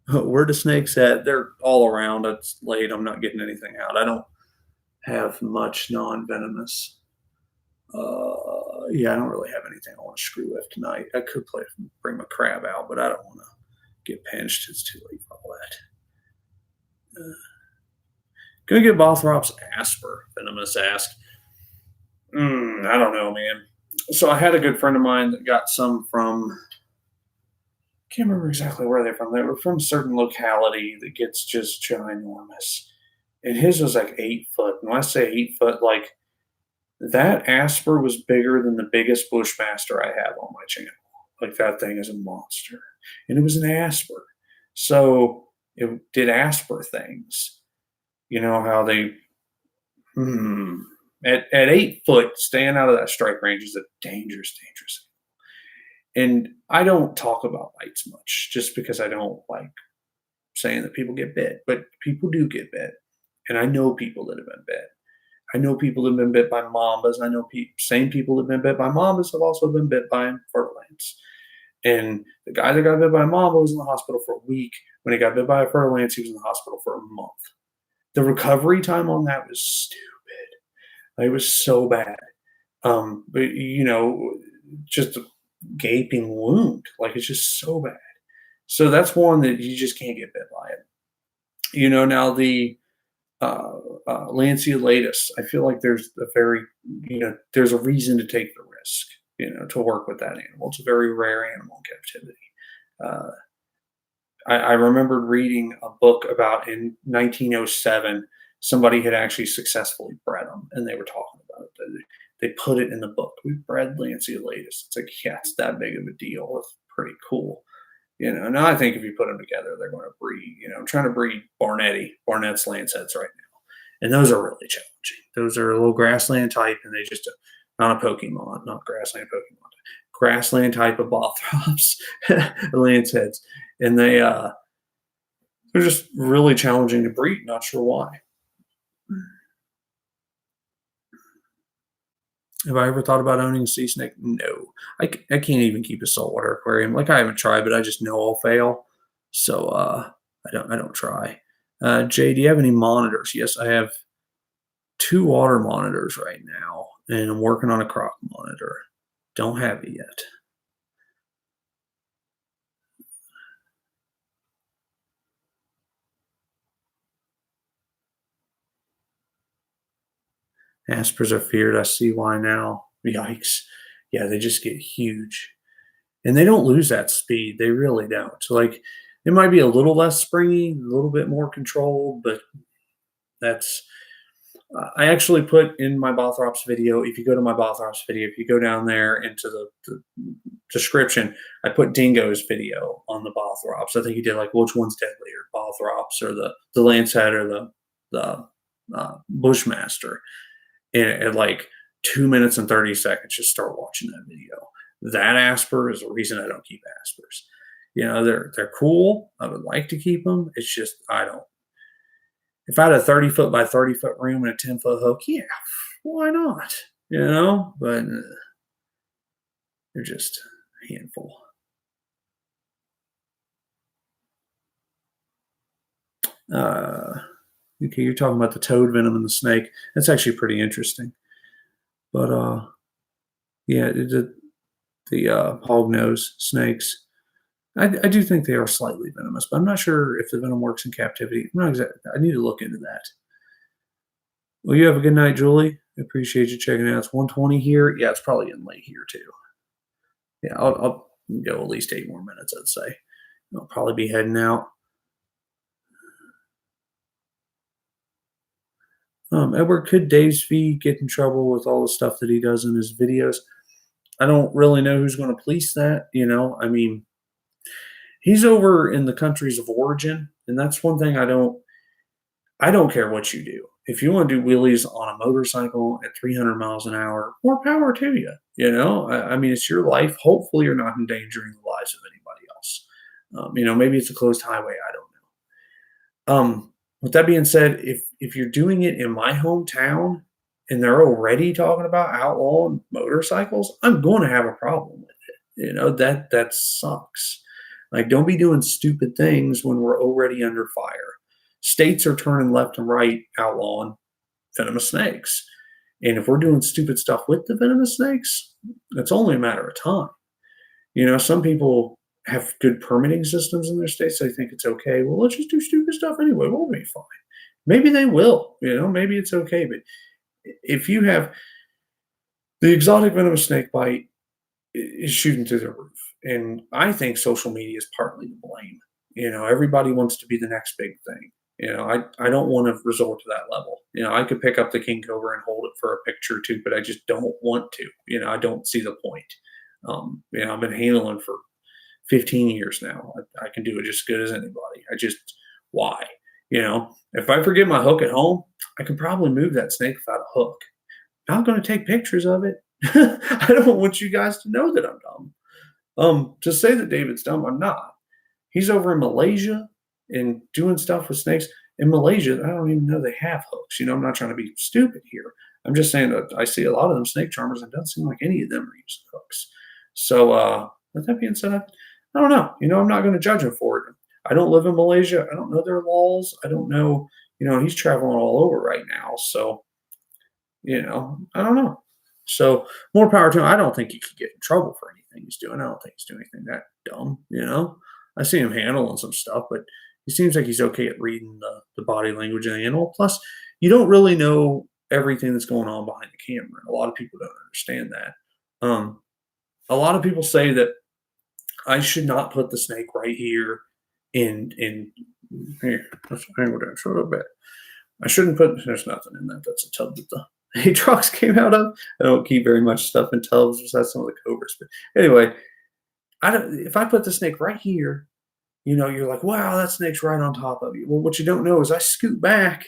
where the snakes at? They're all around. It's late. I'm not getting anything out. I don't have much non-venomous. Yeah, I don't really have anything I want to screw with tonight. I could bring my crab out, but I don't want to get pinched. It's too late for all that. Gonna get Bothrops Asper, Venomous asked. I don't know, man. So I had a good friend of mine that got some from, can't remember exactly where they're from. They were from a certain locality that gets just ginormous. And his was like 8 foot. And when I say 8 foot, like that Asper was bigger than the biggest Bushmaster I have on my channel. Like that thing is a monster. And it was an Asper. So it did Asper things. You know how they at 8 foot, staying out of that strike range is a dangerous. And I don't talk about bites much just because I don't like saying that people get bit, but people do get bit. And I know people that have been bit. I know people that have been bit by mambas. I know same people that have been bit by mambas have also been bit by fur-lance. And the guy that got bit by a mamba was in the hospital for a week. When he got bit by a fur-lance, he was in the hospital for a month. The recovery time on that was stupid. It was so bad. But just a gaping wound. Like it's just so bad. So that's one that you just can't get bit by it. Now the lanceolatus, I feel like there's there's a reason to take the risk, to work with that animal. It's a very rare animal in captivity. I remembered reading a book about in 1907, somebody had actually successfully bred them, and they were talking about it. They put it in the book. We bred lanceolatus. It's like, yeah, it's that big of a deal. It's pretty cool. Now I think if you put them together, they're going to breed. I'm trying to breed Barnett's lanceheads right now, and those are really challenging. Those are a little grassland type, and they just not a Pokemon, not grassland Pokemon, grassland type of Bothrops lanceheads, and they're just really challenging to breed. Not sure why. Have I ever thought about owning a sea snake? No. I can't even keep a saltwater aquarium. Like I haven't tried, but I just know I'll fail. So I don't try. Jay, do you have any monitors? Yes, I have 2 water monitors right now, and I'm working on a croc monitor. Don't have it yet. Aspers are feared. I see why now. Yikes. Yeah, they just get huge. And they don't lose that speed. They really don't. So, like, it might be a little less springy, a little bit more controlled, but that's. I actually put in my Bothrops video, if you go to my Bothrops video, if you go down there into the description, I put Dingo's video on the Bothrops. I think he did like which one's deadlier, Bothrops or the Lancehead or the Bushmaster. And like 2 minutes and 30 seconds, just start watching that video. That Asper is the reason I don't keep Aspers. They're cool. I would like to keep them. It's just I don't. If I had a 30-foot by 30-foot room and a 10-foot hook, yeah, why not? But they're just a handful. Okay, you're talking about the toad venom and the snake. That's actually pretty interesting. But yeah, the hognose snakes. I do think they are slightly venomous, but I'm not sure if the venom works in captivity. I'm not exactly. I need to look into that. Well, you have a good night, Julie. I appreciate you checking out. It's 1:20 here. Yeah, it's probably getting late here too. Yeah, I'll go at least 8 more minutes, I'd say. I'll probably be heading out. Edward, could Dave's feed get in trouble with all the stuff that he does in his videos? I don't really know who's going to police that. I mean, he's over in the countries of origin, and that's one thing I don't care what you do. If you want to do wheelies on a motorcycle at 300 miles an hour, more power to you. I mean, it's your life. Hopefully, you're not endangering the lives of anybody else. Maybe it's a closed highway. I don't know. With that being said, if you're doing it in my hometown and they're already talking about outlawing motorcycles, I'm going to have a problem with it. That sucks. Like, don't be doing stupid things when we're already under fire. States are turning left and right outlawing venomous snakes. And if we're doing stupid stuff with the venomous snakes, it's only a matter of time. Some people have good permitting systems in their states. They think it's okay. Well, let's just do stupid stuff anyway. We'll be fine. Maybe they will. Maybe it's okay. But if you have the exotic venomous snake bite is shooting through the roof. And I think social media is partly to blame. Everybody wants to be the next big thing. I don't want to resort to that level. I could pick up the king cobra and hold it for a picture too, but I just don't want to. I don't see the point. I've been handling for 15 years now. I can do it just as good as anybody. Why? If I forget my hook at home, I can probably move that snake without a hook. Not going to take pictures of it. I don't want you guys to know that I'm dumb. To say that David's dumb, I'm not. He's over in Malaysia and doing stuff with snakes. In Malaysia, I don't even know they have hooks. I'm not trying to be stupid here. I'm just saying that I see a lot of them snake charmers, and it doesn't seem like any of them are using hooks. So, with that being said, I don't know. I'm not going to judge him for it. I don't live in Malaysia. I don't know their laws. I don't know. He's traveling all over right now. So, I don't know. So, more power to him. I don't think he could get in trouble for anything he's doing. I don't think he's doing anything that dumb. I see him handling some stuff, but he seems like he's okay at reading the body language of the animal. Plus, you don't really know everything that's going on behind the camera. A lot of people don't understand that. A lot of people say that I should not put the snake right here in here. Let's angle down a little bit. I shouldn't put. There's nothing in that. That's a tub that the Aatrox came out of. I don't keep very much stuff in tubs besides some of the cobras. But anyway, if I put the snake right here, you're like, wow, that snake's right on top of you. Well, what you don't know is I scoot back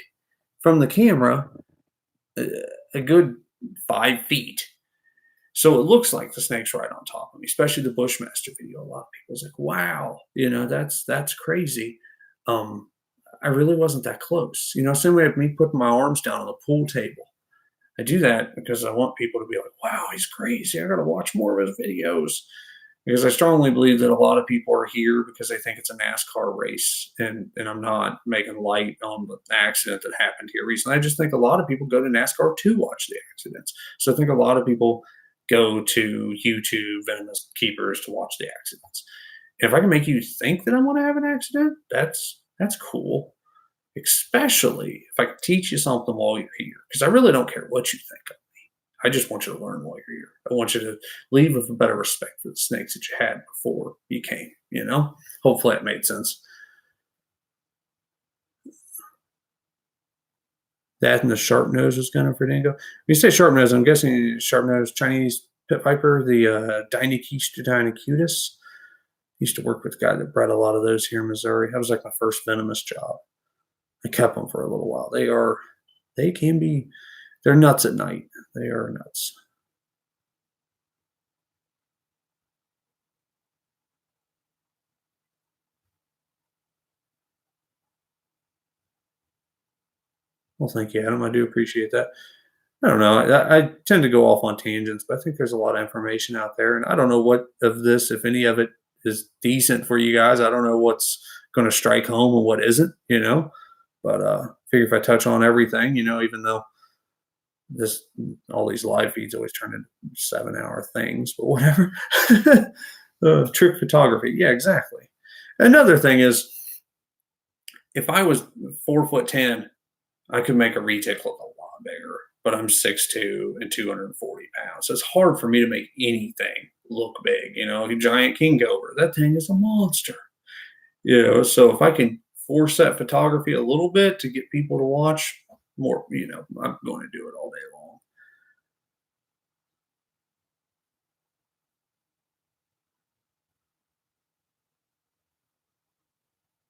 from the camera a good 5 feet. So it looks like the snake's right on top of me, especially the Bushmaster video. A lot of people's like, wow, that's crazy. I really wasn't that close. Same way with me putting my arms down on the pool table. I do that because I want people to be like, wow, he's crazy. I got to watch more of his videos. Because I strongly believe that a lot of people are here because they think it's a NASCAR race. And I'm not making light on the accident that happened here recently. I just think a lot of people go to NASCAR to watch the accidents. So I think a lot of people go to YouTube Venomous Keepers to watch the accidents. If I can make you think that I want to have an accident, that's cool. Especially if I can teach you something while you're here. Because I really don't care what you think of me. I just want you to learn while you're here. I want you to leave with a better respect for the snakes that you had before you came, Hopefully that made sense. That and the sharp nose was gunning for Dingo. When you say sharp nose, I'm guessing sharp nose Chinese pit viper, the Deinonychus. Used to work with a guy that bred a lot of those here in Missouri. That was like my first venomous job. I kept them for a little while. They can be They're nuts at night. They are nuts. Well, thank you, Adam. I do appreciate that. I don't know. I tend to go off on tangents, but I think there's a lot of information out there, and I don't know what of this, if any of it, is decent for you guys. I don't know what's going to strike home and what isn't. But figure if I touch on everything, even though this all these live feeds always turn into 7-hour things, but whatever. Trick photography, yeah, exactly. Another thing is, if I was 4'10", I could make a retic look a lot bigger, but I'm 6'2" and 240 pounds. So it's hard for me to make anything look big. A giant king cobra, that thing is a monster. So if I can force that photography a little bit to get people to watch more, I'm going to do it all day long.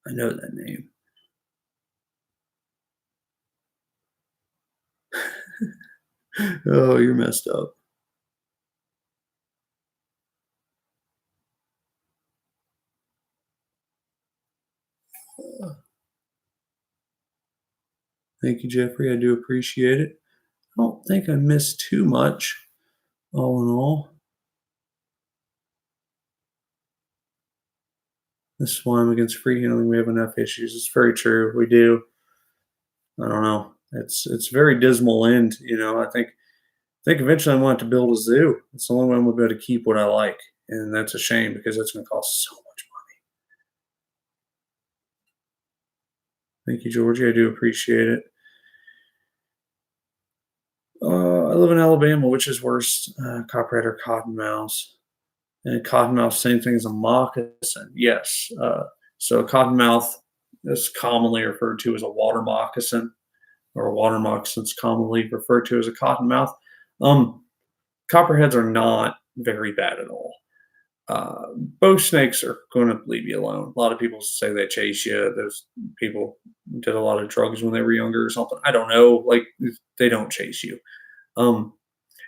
I know that name. Oh, you're messed up. Thank you, Jeffrey. I do appreciate it. I don't think I missed too much, all in all. This swine against free handling, we have enough issues. It's very true. We do. I don't know. It's very dismal end. I think eventually I want to build a zoo. It's the only way I'm gonna be able to keep what I like, and that's a shame because it's going to cost so much money. Thank you, Georgie. I do appreciate it. I live in Alabama, which is worse, copperhead or cottonmouth? And cottonmouth, same thing as a moccasin. Yes. So a cottonmouth is commonly referred to as a water moccasin, or a water moccasin is commonly referred to as a cottonmouth. Um, Copperheads are not very bad at all. Bow snakes are going to leave you alone. A lot of people say they chase you. There's people did a lot of drugs when they were younger or something. I don't know. Like, they don't chase you. Um,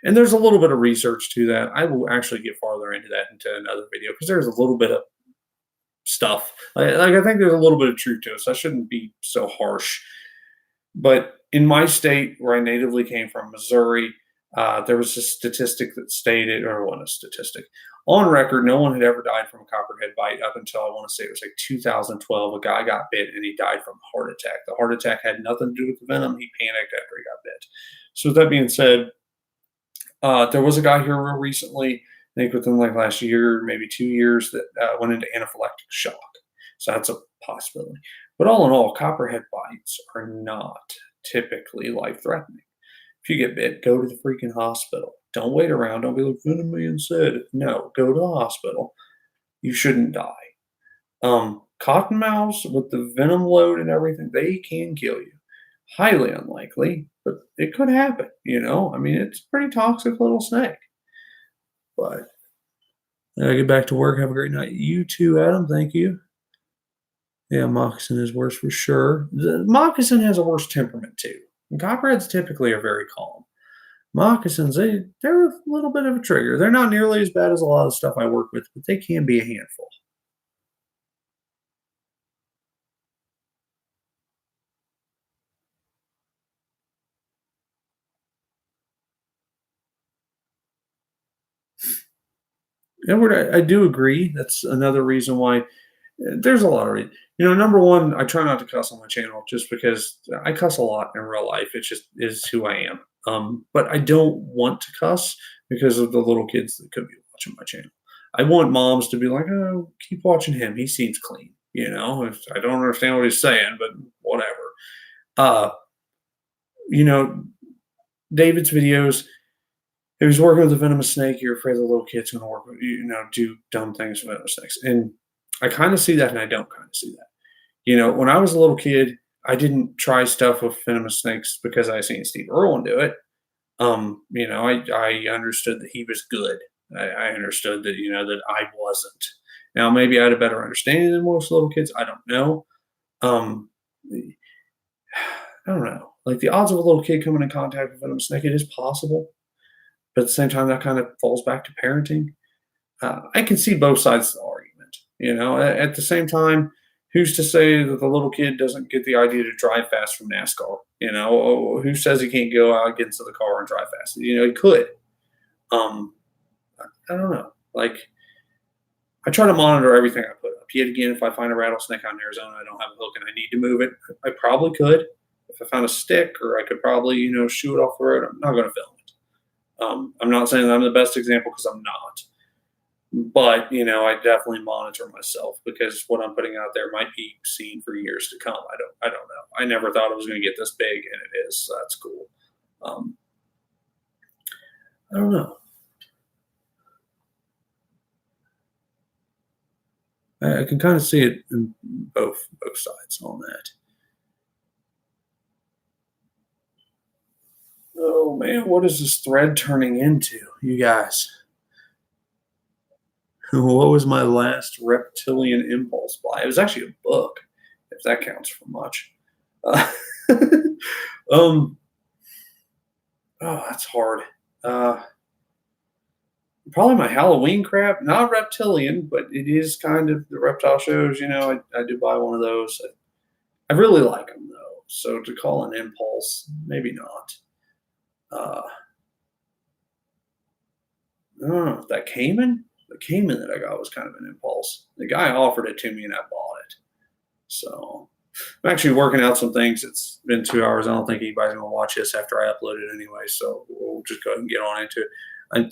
and there's a little bit of research to that. I will actually get farther into that into another video because there's a little bit of stuff. Like, I think there's a little bit of truth to it, so I shouldn't be so harsh. But in my state, where I natively came from, Missouri, there was a statistic that stated, or one a statistic on record, no one had ever died from a copperhead bite up until, I want to say, it was like 2012. A guy got bit and he died from a heart attack. The heart attack had nothing to do with the venom. He panicked after he got bit. So with that being said, there was a guy here real recently, I think within like last year, maybe 2 years, that went into anaphylactic shock. So that's a possibility. But all in all, copperhead bites are not typically life threatening. If you get bit, go to the freaking hospital. Don't wait around. Don't be like, Venom Man said. No, go to the hospital. You shouldn't die. Cottonmouths with the venom load and everything, they can kill you. Highly unlikely, but it could happen. I mean, it's a pretty toxic little snake. But I gotta get back to work. Have a great night. You too, Adam. Thank you. Yeah, moccasin is worse for sure. The moccasin has a worse temperament too. Copperheads typically are very calm. Moccasins, they're a little bit of a trigger. They're not nearly as bad as a lot of stuff I work with, but they can be a handful. Edward, I do agree. That's another reason why there's a lot of reasons. Number one, I try not to cuss on my channel just because I cuss a lot in real life. It just is who I am. But I don't want to cuss because of the little kids that could be watching my channel. I want moms to be like, oh, keep watching him. He seems clean. I don't understand what he's saying, but whatever. Uh, you know, David's videos, if he's working with a venomous snake, you're afraid the little kid's going to work with do dumb things with venomous snakes. And I kind of see that, and I don't kind of see that. When I was a little kid, I didn't try stuff with venomous snakes because I seen Steve Irwin do it. I understood that he was good. I understood that that I wasn't. Now maybe I had a better understanding than most little kids. I don't know. Um, I don't know. Like the odds of a little kid coming in contact with a venomous snake, it is possible, but at the same time, that kind of falls back to parenting. I can see both sides of the argument. At the same time, who's to say that the little kid doesn't get the idea to drive fast from NASCAR? Who says he can't go out, get into the car, and drive fast? He could. Um, I don't know. Like, I try to monitor everything I put up. Yet again, if I find a rattlesnake out in Arizona, I don't have a hook and I need to move it, I probably could. If I found a stick, or I could probably, shoo it off the road, I'm not going to film it. I'm not saying that I'm the best example, because I'm not. But, I definitely monitor myself, because what I'm putting out there might be seen for years to come. I don't know. I never thought it was going to get this big, and it is. So that's cool. I don't know. I can kind of see it in both sides on that. Oh man, what is this thread turning into, you guys? What was my last reptilian impulse buy? It was actually a book, if that counts for much. Uh, oh, that's hard. Probably my Halloween crap. Not reptilian, but it is kind of the reptile shows. I do buy one of those. I really like them though, so to call an impulse, maybe not. I don't know. That Cayman? The Cayman that I got was kind of an impulse. The guy offered it to me and I bought it. So I'm actually working out some things. It's been 2 hours. I don't think anybody's going to watch this after I upload it anyway. So we'll just go ahead and get on into it.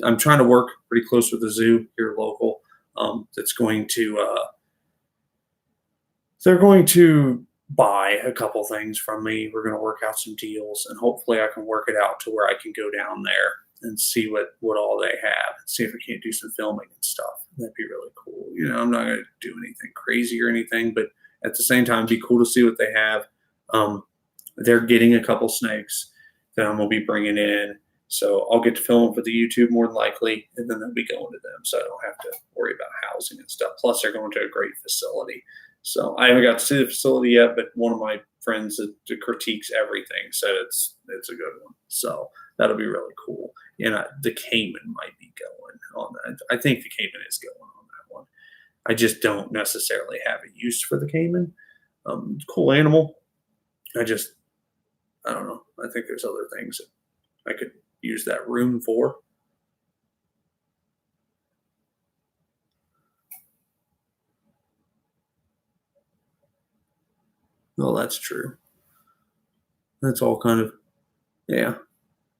I'm trying to work pretty close with the zoo here local. That's going to, they're going to buy a couple things from me. We're going to work out some deals, and hopefully I can work it out to where I can go down there and see what all they have, and see if we can't do some filming and stuff. That'd be really cool. I'm not going to do anything crazy or anything, but at the same time, it'd be cool to see what they have. They're getting a couple snakes that I'm going to be bringing in. So I'll get to film them for the YouTube more than likely, and then they'll be going to them. So I don't have to worry about housing and stuff. Plus, they're going to a great facility. So I haven't got to see the facility yet, but one of my friends that critiques everything said it's a good one. So that'll be really cool. The Cayman might be going on that. I think the Cayman is going on that one. I just don't necessarily have a use for the Cayman. Cool animal. I don't know. I think there's other things that I could use that room for. Well, that's true. That's all kind of, yeah.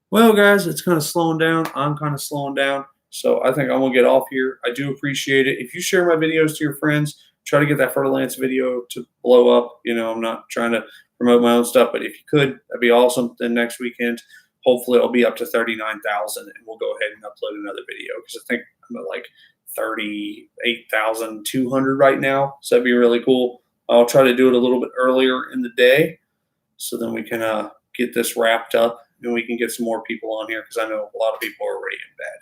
Well, guys, it's kind of slowing down. I'm kind of slowing down. So I think I'm going to get off here. I do appreciate it. If you share my videos to your friends, try to get that Fertilance video to blow up. I'm not trying to promote my own stuff, but if you could, that'd be awesome. Then next weekend, hopefully I'll be up to 39,000, and we'll go ahead and upload another video, because I think I'm at like 38,200 right now. So that'd be really cool. I'll try to do it a little bit earlier in the day, so then we can get this wrapped up and we can get some more people on here, because I know a lot of people are already in bed.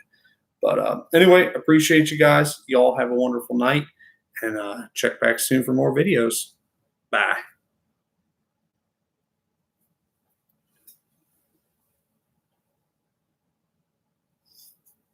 But anyway, appreciate you guys. Y'all have a wonderful night, and check back soon for more videos. Bye.